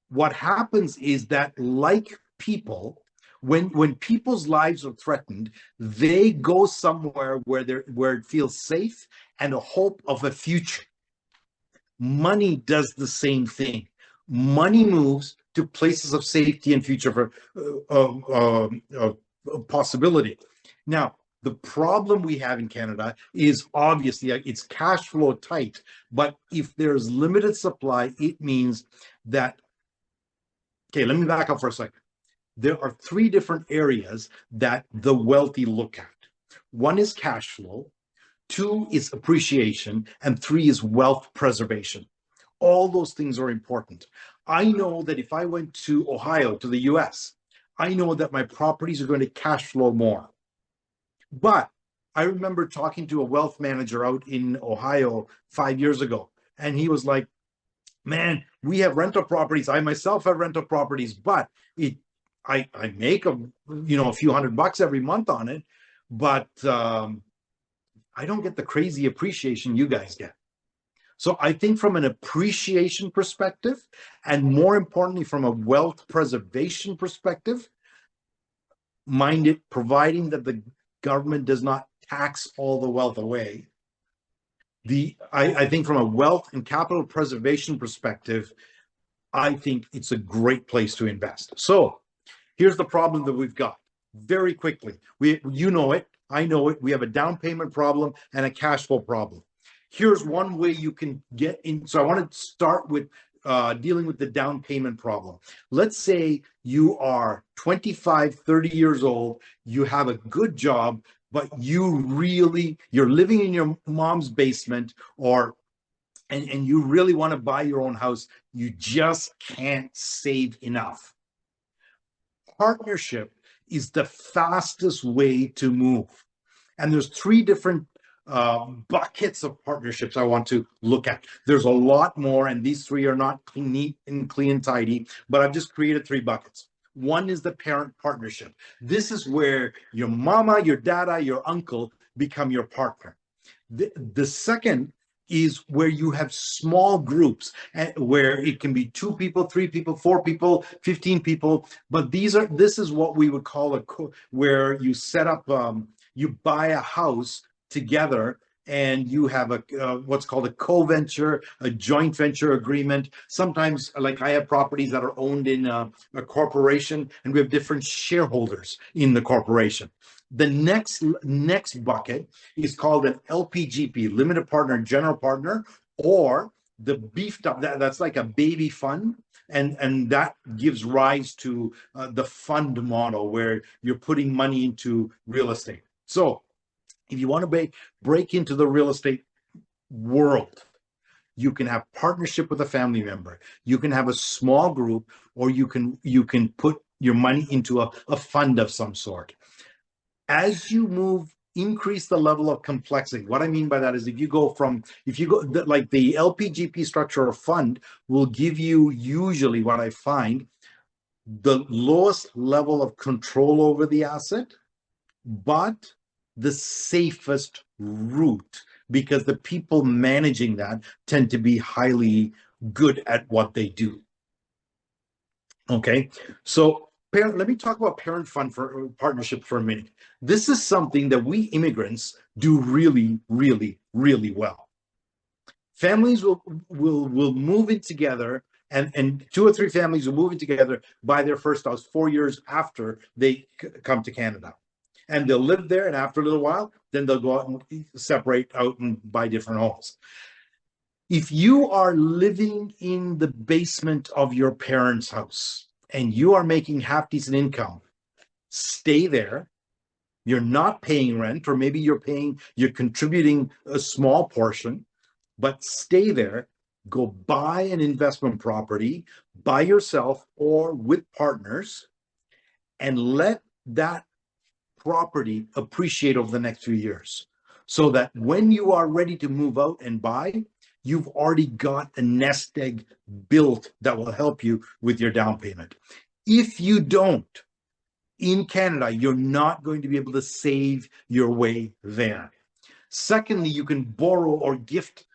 What happens is that, like people, when people's lives are threatened, they go somewhere where it feels safe and a hope of a future. Money does the same thing. Money moves to places of safety and future for possibility. Now, the problem we have in Canada is obviously it's cash flow tight, but if there's limited supply, it means that, okay, let me back up for a second. There are three different areas that the wealthy look at. One is cash flow, two is appreciation, and three is wealth preservation. All those things are important. I know that if I went to Ohio, to the US, I know that my properties are going to cash flow more. But I remember talking to a wealth manager out in Ohio 5 years ago, and he was like, man, we have rental properties. I myself have rental properties, but I make a few $100 every month on it, but I don't get the crazy appreciation you guys get. So I think from an appreciation perspective, and more importantly, from a wealth preservation perspective, mind it, providing that the government does not tax all the wealth away. I think from a wealth and capital preservation perspective, I think it's a great place to invest. So here's the problem that we've got very quickly. You know it, I know it. We have a down payment problem and a cash flow problem. Here's one way you can get in. So I want to start with dealing with the down payment problem. Let's say you are 25, 30 years old, you have a good job, but you're living in your mom's basement, and you really want to buy your own house. You just can't save enough. Partnership is the fastest way to move. And there's three different buckets of partnerships I want to look at. There's a lot more, and these three are not neat and clean and tidy, but I've just created three buckets. One is the parent partnership. This is where your mama, your dada, your uncle become your partner. The second is where you have small groups, where it can be 2 people, 3 people, 4 people, 15 people. But this is what we would call where you set up, you buy a house together, and you have what's called a co-venture, a joint venture agreement. Sometimes, like I have properties that are owned in a corporation, and we have different shareholders in the corporation. The next bucket is called an LPGP, limited partner, general partner, or the beefed up. That's like a baby fund, and that gives rise to the fund model, where you're putting money into real estate. So if you want to break into the real estate world, you can have partnership with a family member, you can have a small group, or you can put your money into a fund of some sort. As you increase the level of complexity. What I mean by that is if you go like the LPGP structure or fund will give you, usually what I find, the lowest level of control over the asset, but the safest route, because the people managing that tend to be highly good at what they do. Okay, so let me talk about parent fund for partnership for a minute. This is something that we immigrants do really, really, really well. Families will move in together, and 2 or 3 families will move in together, buy their first house 4 years after they come to Canada. And they'll live there, and after a little while, then they'll go out and separate out and buy different homes. If you are living in the basement of your parents' house and you are making half-decent income, stay there. You're not paying rent, or maybe you're contributing a small portion, but stay there. Go buy an investment property by yourself or with partners, and let that property appreciate over the next few years, so that when you are ready to move out and buy, you've already got a nest egg built that will help you with your down payment. If you don't, in Canada, you're not going to be able to save your way there. Secondly, you can borrow or gift.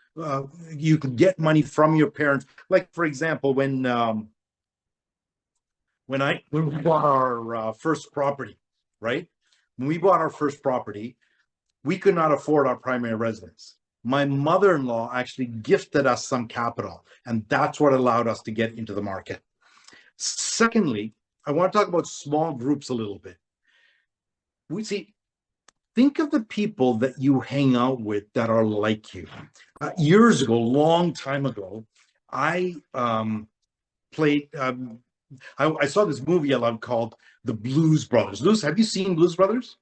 You can get money from your parents. Like, for example, when we bought our first property, right? When we bought our first property, we could not afford our primary residence. My mother-in-law actually gifted us some capital, and that's what allowed us to get into the market. Secondly, I want to talk about small groups a little bit. Think of the people that you hang out with that are like you. Years ago, long time ago, I played. I saw this movie I love called The Blues Brothers. Lewis, have you seen Blues Brothers?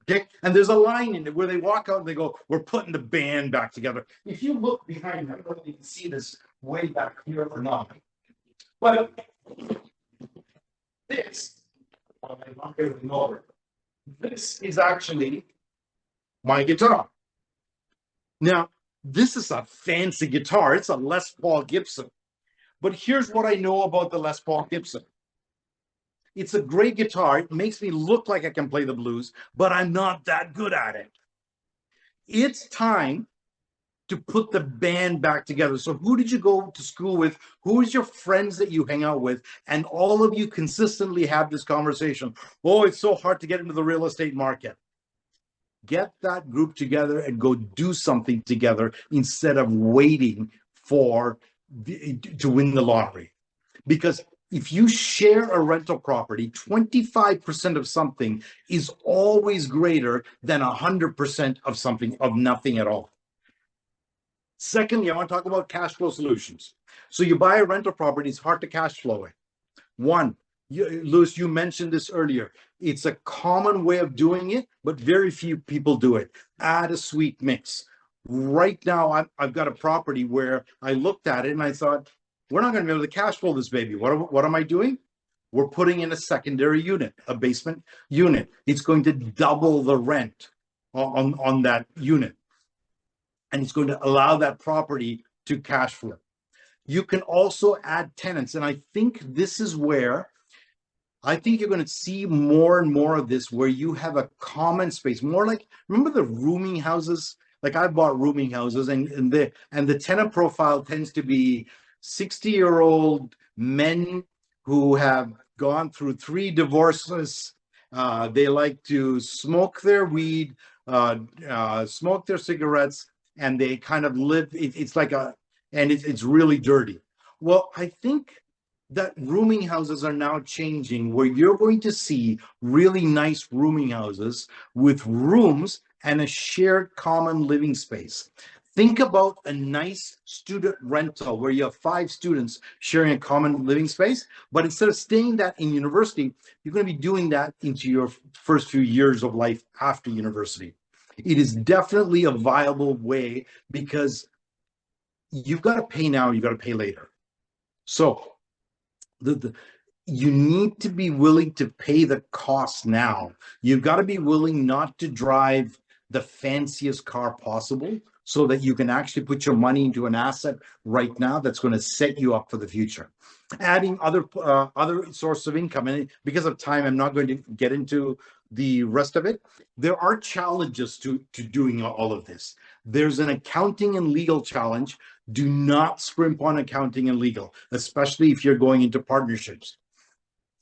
Okay, and there's a line in it where they walk out and they go, "We're putting the band back together." If you look behind, I don't know if you can see this way back here or not, but this, this is actually my guitar. Now, this is a fancy guitar. It's a Les Paul Gibson. But here's what I know about the Les Paul Gibson. It's a great guitar. It makes me look like I can play the blues, but I'm not that good at it. It's time to put the band back together. So who did you go to school with? Who is your friends that you hang out with? And all of you consistently have this conversation. Oh, it's so hard to get into the real estate market. Get that group together and go do something together instead of waiting to win the lottery. Because if you share a rental property, 25% of something is always greater than 100% of something, of nothing at all. Secondly, I want to talk about cash flow solutions. So you buy a rental property, it's hard to cash flow it. One, Lewis, you mentioned this earlier. It's a common way of doing it, but very few people do it. Add a sweet mix. Right now, I've got a property where I looked at it and I thought, we're not going to be able to cash flow this baby. What am I doing? We're putting in a secondary unit, a basement unit. It's going to double the rent on that unit. And it's going to allow that property to cash flow. You can also add tenants. And I think this is where I think you're going to see more and more of this, where you have a common space, more like, remember the rooming houses? Like I bought rooming houses and the tenant profile tends to be 60-year-old men who have gone through 3 divorces. They like to smoke their weed, smoke their cigarettes, and they kind of live. It's like it's really dirty. Well, I think that rooming houses are now changing, where you're going to see really nice rooming houses with rooms and a shared common living space. Think about a nice student rental where you have 5 students sharing a common living space, but instead of staying that in university, you're going to be doing that into your first few years of life after university. It is definitely a viable way, because you've got to pay now, you've got to pay later. So you need to be willing to pay the cost now. You've got to be willing not to drive the fanciest car possible, so that you can actually put your money into an asset right now that's going to set you up for the future. Adding other sources of income, and because of time, I'm not going to get into the rest of it. There are challenges to doing all of this. There's an accounting and legal challenge. Do not scrimp on accounting and legal, especially if you're going into partnerships.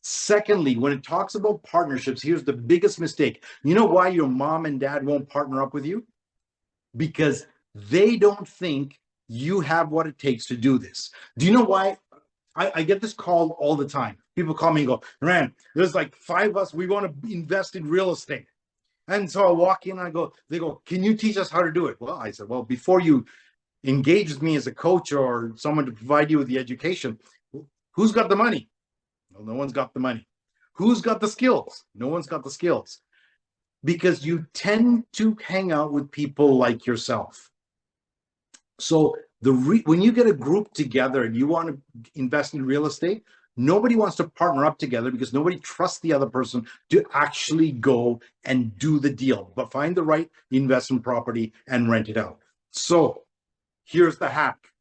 Secondly, when it talks about partnerships, here's the biggest mistake. You know why your mom and dad won't partner up with you? Because they don't think you have what it takes to do this. Do you know why? I get this call all the time. People call me and go, "Rand, there's like 5 of us. We want to invest in real estate." And so I walk in and they go, "Can you teach us how to do it?" Well, I said, well, before you engage with me as a coach or someone to provide you with the education, who's got the money? Well, no one's got the money. Who's got the skills? No one's got the skills. Because you tend to hang out with people like yourself. So when you get a group together and you want to invest in real estate, nobody wants to partner up together because nobody trusts the other person to actually go and do the deal, but find the right investment property and rent it out. So here's the hack.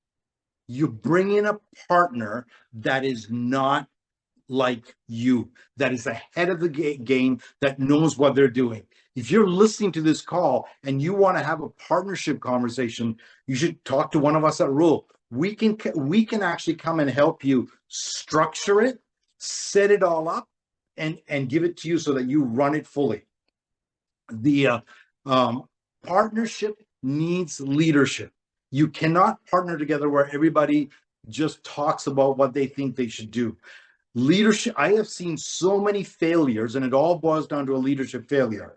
You bring in a partner that is not like you that is ahead of the game, that knows what they're doing. If you're listening to this call and you want to have a partnership conversation, you should talk to one of us at REWL. We can actually come and help you structure it, set it all up, and give it to you so that you run it fully. The partnership needs leadership. You cannot partner together where everybody just talks about what they think they should do. Leadership, I have seen so many failures, and it all boils down to a leadership failure.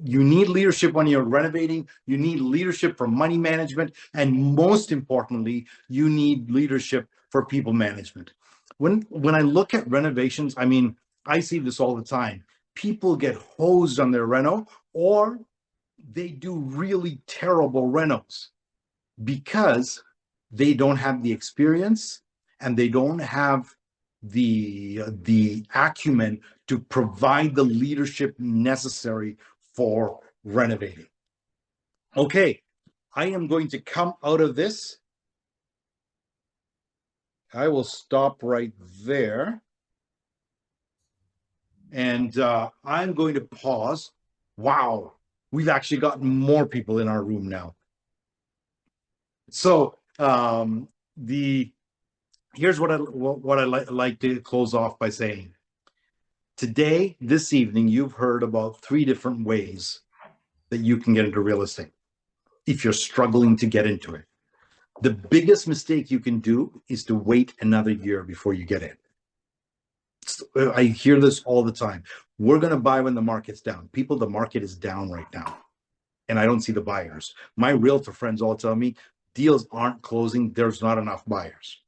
You need leadership when you're renovating, you need leadership for money management, and most importantly, you need leadership for people management. When I look at renovations, I mean, I see this all the time. People get hosed on their reno, or they do really terrible renos because they don't have the experience and they don't have the acumen to provide the leadership necessary for renovating. Okay, I am going to come out of this. I will stop right there. And I'm going to pause. Wow, we've actually gotten more people in our room now. So here's what I like to close off by saying. Today, this evening, you've heard about 3 different ways that you can get into real estate if you're struggling to get into it. The biggest mistake you can do is to wait another year before you get in. I hear this all the time. We're going to buy when the market's down. People, the market is down right now, and I don't see the buyers. My realtor friends all tell me deals aren't closing. There's not enough buyers.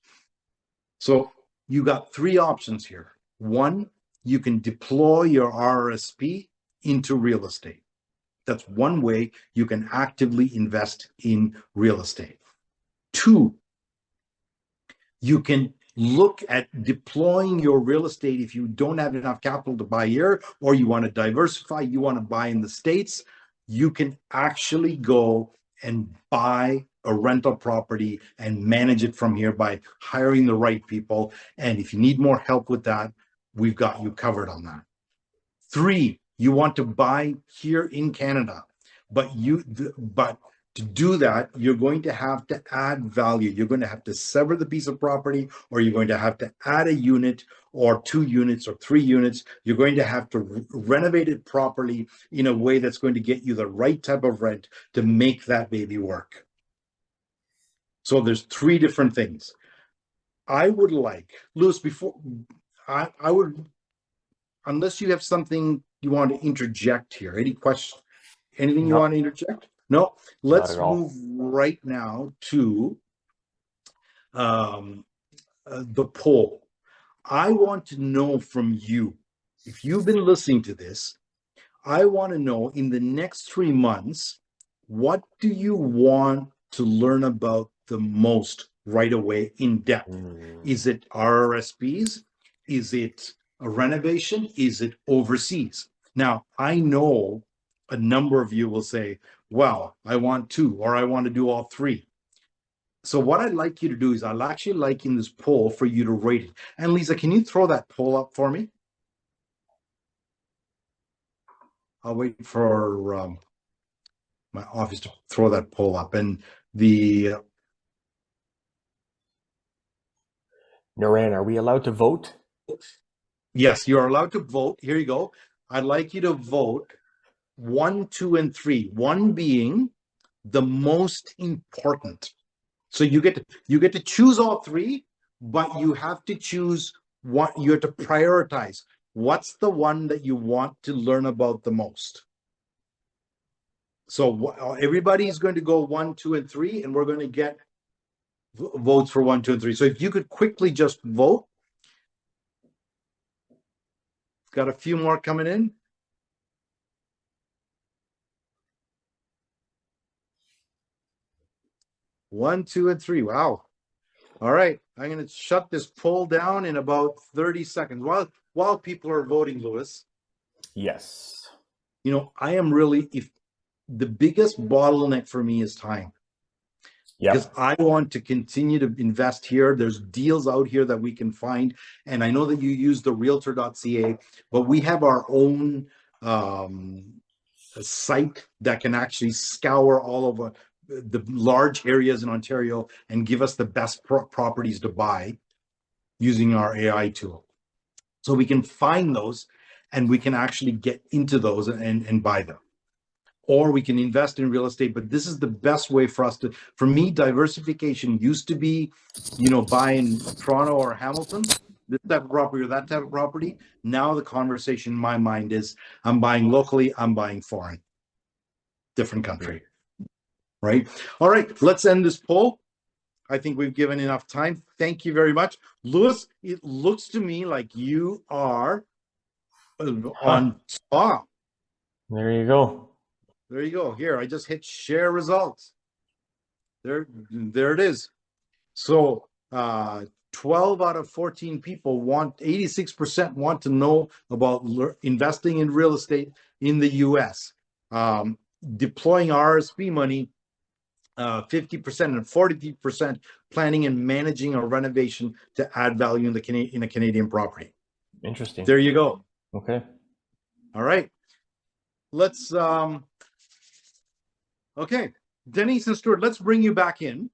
So you got 3 options here. 1, you can deploy your RRSP into real estate. That's one way you can actively invest in real estate. 2, you can look at deploying your real estate if you don't have enough capital to buy here, or you want to diversify, you want to buy in the States, you can actually go and buy a rental property and manage it from here by hiring the right people. And if you need more help with that, we've got you covered on that. 3, you want to buy here in Canada, but to do that, you're going to have to add value. You're going to have to sever the piece of property, or you're going to have to add a unit or 2 units or 3 units. You're going to have to renovate it properly in a way that's going to get you the right type of rent to make that baby work. So there's 3 different things. I would like, Louis, before I would, unless you have something you want to interject here, any question, anything you want to interject? No, let's move right now to the poll. I want to know from you, if you've been listening to this, I want to know in the next 3 months, what do you want to learn about the most right away in depth? Is it RRSPs? Is it a renovation? Is it overseas? Now, I know a number of you will say, well, I want 2, or I want to do all 3. So what I'd like you to do is I'd actually like in this poll for you to rate it. And Lisa, can you throw that poll up for me? I'll wait for my office to throw that poll up. And the Naran, are we allowed to vote? Yes, you're allowed to vote. Here you go. I'd like you to vote 1, 2, and 3. 1 being the most important. So you get to choose all 3, but you have to choose what you have to prioritize. What's the one that you want to learn about the most? So everybody's going to go 1, 2, and 3, and we're going to get votes for 1, 2, and 3. So if you could quickly just vote. Got a few more coming in. One, 2, and 3. Wow. All right. I'm going to shut this poll down in about 30 seconds. While people are voting, Louis. Yes. You know, I am really, if the biggest bottleneck for me is time. because I want to continue to invest here. There's deals out here that we can find. And I know that you use the realtor.ca, but we have our own site that can actually scour all of the large areas in Ontario and give us the best properties to buy using our AI tool. So we can find those and we can actually get into those and buy them. Or we can invest in real estate, but this is the best way for us to, for me, diversification used to be, buying Toronto or Hamilton, this type of property or that type of property. Now the conversation in my mind is I'm buying locally, I'm buying foreign, different country, right? All right, let's end this poll. I think we've given enough time. Thank you very much. Louis, it looks to me like you are on top. There you go. There you go. Here, I just hit share results. There it is. So 12 out of 14 people 86% want to know about investing in real estate in the US. Deploying RSP money, 50% and 40% planning and managing a renovation to add value in a Canadian property. Interesting. There you go. Okay. All right. Let's okay, Denise and Stuart, let's bring you back in.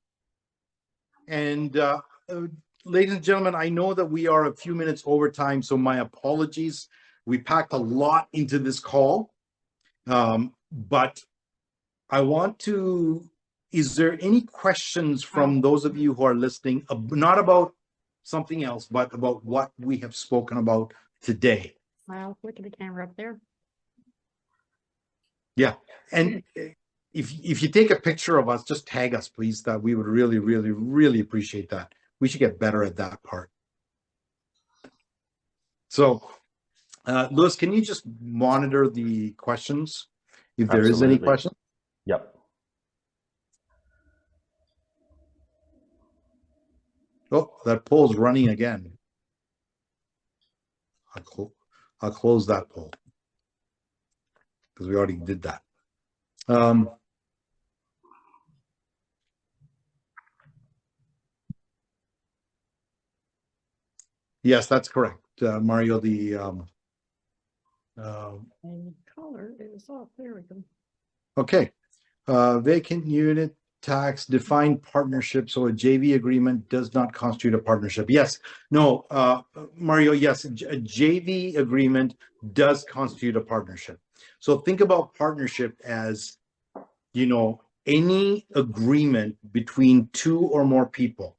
And ladies and gentlemen, I know that we are a few minutes over time, so my apologies. We packed a lot into this call, but I want to, is there any questions from those of you who are listening, not about something else, but about what we have spoken about today? Well, look at the camera up there. Yeah, and if you take a picture of us, just tag us, please. That we would really, really, really appreciate that. We should get better at that part. So, Louis, can you just monitor the questions if there is any question? Yep. Oh, that poll's running again. I'll close that poll because we already did that. Yes, that's correct, Mario. The color is off. There we go. okay. Vacant unit tax, defined partnership. So a JV agreement does not constitute a partnership. Yes, no, Mario. Yes, a JV agreement does constitute a partnership. So think about partnership as, any agreement between two or more people.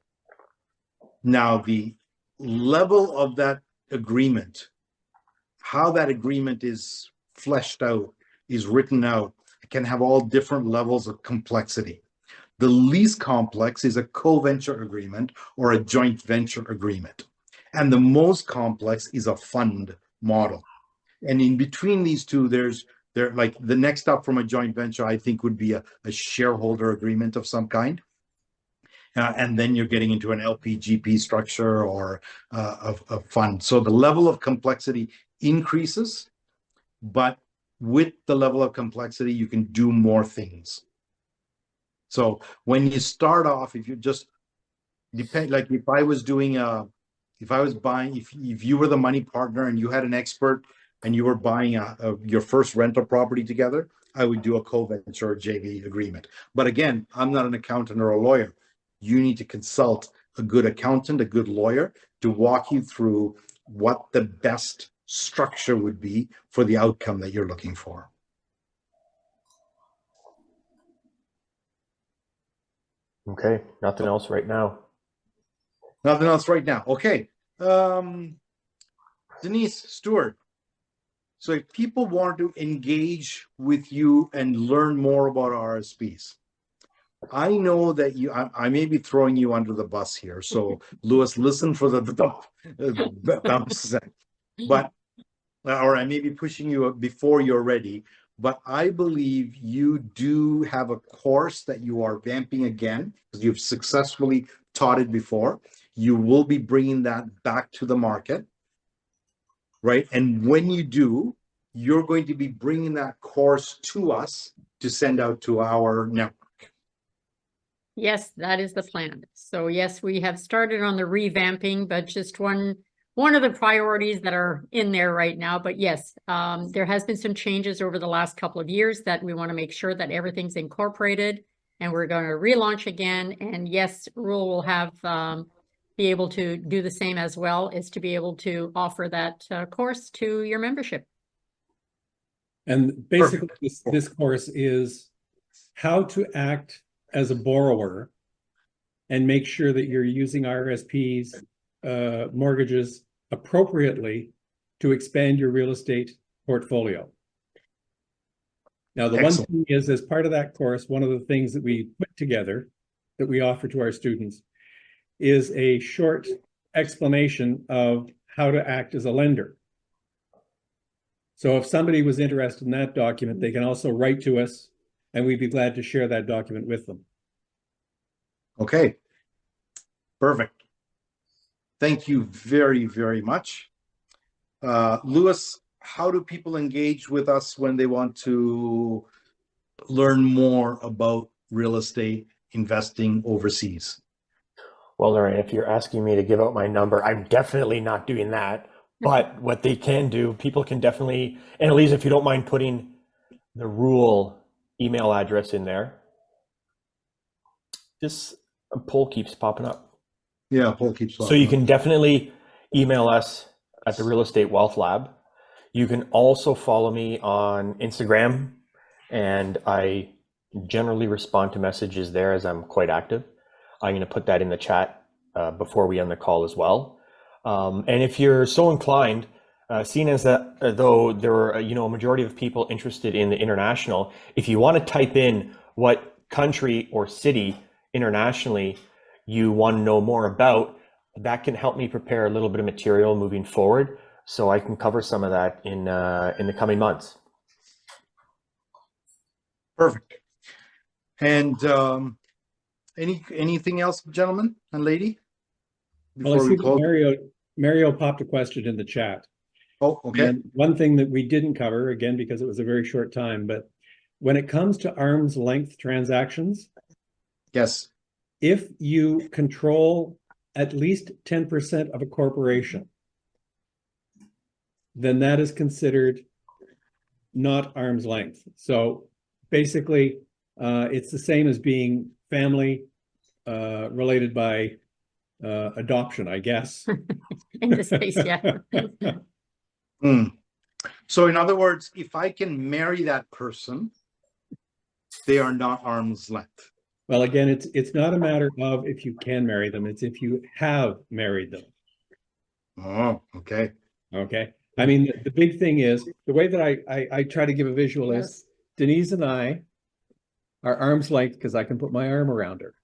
Now, the level of that agreement, how that agreement is fleshed out, is written out, it can have all different levels of complexity. The least complex is a co-venture agreement or a joint venture agreement. And the most complex is a fund model. And in between these two, they're like the next up from a joint venture, I think, would be a shareholder agreement of some kind. And then you're getting into an LPGP structure or a fund. So the level of complexity increases, but with the level of complexity, you can do more things. So when you start off, if you just depend, like if I was buying, if you were the money partner and you had an expert and you were buying your first rental property together, I would do a co-venture or JV agreement. But again, I'm not an accountant or a lawyer. You need to consult a good accountant, a good lawyer to walk you through what the best structure would be for the outcome that you're looking for. Okay, nothing else right now. Nothing else right now. Okay. Denise, Stuart. So if people want to engage with you and learn more about RSPs, I know that I may be throwing you under the bus here. So Louis, listen for the bounce, but, or I may be pushing you before you're ready, but I believe you do have a course that you are vamping again because you've successfully taught it before. You will be bringing that back to the market, right? And when you do, you're going to be bringing that course to us to send out to our network. Yes, that is the plan. So yes, we have started on the revamping, but just one of the priorities that are in there right now. But yes, there has been some changes over the last couple of years that we want to make sure that everything's incorporated, and we're going to relaunch again. And yes, REWL will have be able to do the same as well, is to be able to offer that course to your membership. And basically, this course is how to act as a borrower and make sure that you're using RSPs, mortgages appropriately to expand your real estate portfolio. Now, the Excellent. one thing is, as part of that course, one of the things that we put together that we offer to our students is a short explanation of how to act as a lender. So if somebody was interested in that document, they can also write to us, and we'd be glad to share that document with them. Okay. Perfect. Thank you very, very much. Louis, how do people engage with us when they want to learn more about real estate investing overseas? Well, Lorraine, if you're asking me to give out my number, I'm definitely not doing that. But what they can do, people can definitely, and Elise, if you don't mind putting the REWL email address in there, this poll keeps popping up. Yeah, poll keeps So you can definitely email us at the Real Estate Wealth Lab. You can also follow me on Instagram, and I generally respond to messages there as I'm quite active. I'm going to put that in the chat before we end the call as well. And if you're so inclined, seeing as that though there are a majority of people interested in the international, if you want to type in what country or city internationally you want to know more about, that can help me prepare a little bit of material moving forward, so I can cover some of that in the coming months. Perfect. And anything else, gentlemen and lady? Well, I see that Mario popped a question in the chat. Oh, okay. And one thing that we didn't cover, again, because it was a very short time, but when it comes to arm's length transactions, Yes. if you control at least 10% of a corporation, then that is considered not arm's length. So basically, it's the same as being family related by adoption, I guess. In this case, yeah. So in other words, if I can marry that person, they are not arm's length. Well, again, it's not a matter of if you can marry them, it's if you have married them. Oh, okay. Okay. I mean, the big thing is, the way that I try to give a visual Yes. is, Denise and I are arm's length because I can put my arm around her.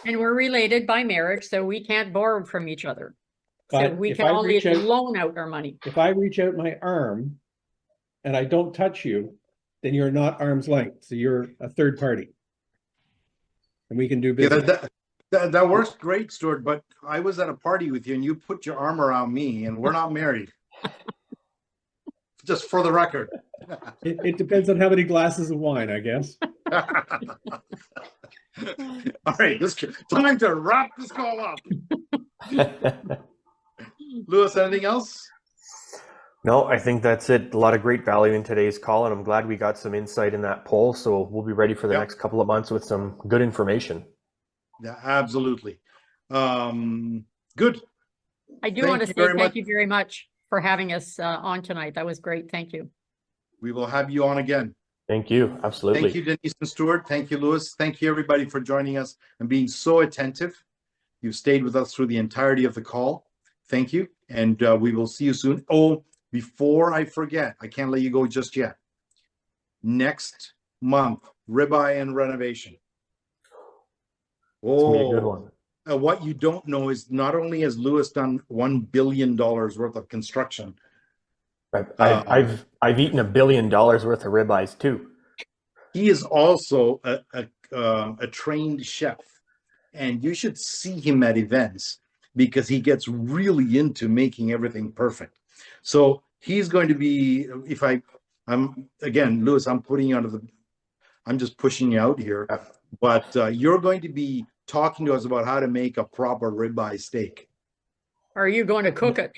And we're related by marriage, so we can't borrow from each other. So But we if can I only reach out- loan out our money. If I reach out my arm and I don't touch you, then you're not arm's length. So you're a third party. And we can do Yeah, business. that works great, Stuart, but I was at a party with you and you put your arm around me and we're not married. Just for the record. It depends on how many glasses of wine, I guess. All right, time to wrap this call up. Louis, anything else? No, I think that's it. A lot of great value in today's call, and I'm glad we got some insight in that poll. So we'll be ready for the next couple of months with some good information. Yeah, absolutely. Good. I do want to say thank you very much for having us on tonight. That was great. Thank you. We will have you on again. Thank you. Absolutely. Thank you, Denise and Stuart. Thank you, Louis. Thank you, everybody, for joining us and being so attentive. You've stayed with us through the entirety of the call. Thank you. And we will see you soon. Oh, before I forget, I can't let you go just yet. Next month, ribeye and renovation. It's gonna be a good one. What you don't know is not only has Louis done $1 billion worth of construction. I've eaten $1 billion worth of ribeyes too. He is also a trained chef, and you should see him at events because he gets really into making everything perfect. So he's going to be, I'm again, Louis, I'm putting you under the, I'm just pushing you out here. but you're going to be talking to us about how to make a proper ribeye steak. Are you going to cook it?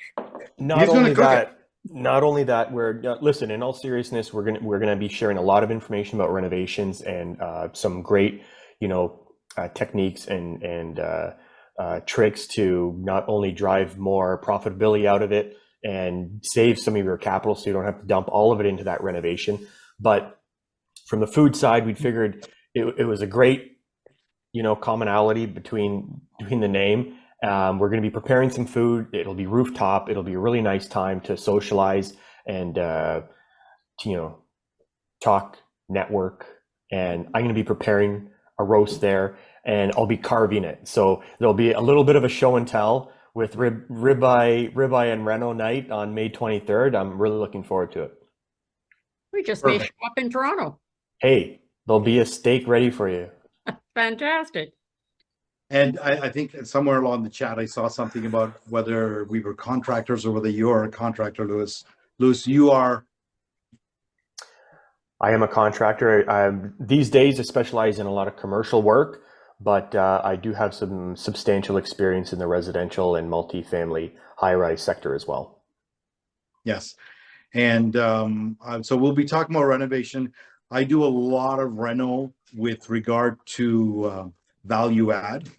Not He's gonna only cook that, not only that, we're listen. In all seriousness, we're gonna be sharing a lot of information about renovations and some great, techniques and tricks to not only drive more profitability out of it and save some of your capital, so you don't have to dump all of it into that renovation. But from the food side, we figured it was a great, commonality between the name. We're going to be preparing some food. It'll be rooftop. It'll be a really nice time to socialize and, talk, network. And I'm going to be preparing a roast there, and I'll be carving it. So there'll be a little bit of a show and tell with ribeye and Reno night on May 23rd. I'm really looking forward to it. We just may show Perfect. up in Toronto. Hey, there'll be a steak ready for you. Fantastic. And I think somewhere along the chat, I saw something about whether we were contractors or whether you're a contractor, Louis. Louis, you are. I am a contractor. These days, I specialize in a lot of commercial work, but I do have some substantial experience in the residential and multifamily high-rise sector as well. Yes. And so we'll be talking about renovation. I do a lot of reno with regard to value add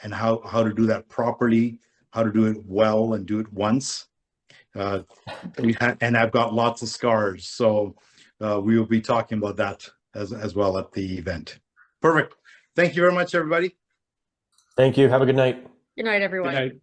and how to do that properly, how to do it well and do it once. And I've got lots of scars. So we will be talking about that as well at the event. Perfect. Thank you very much, everybody. Thank you. Have a good night. Good night, everyone. Good night.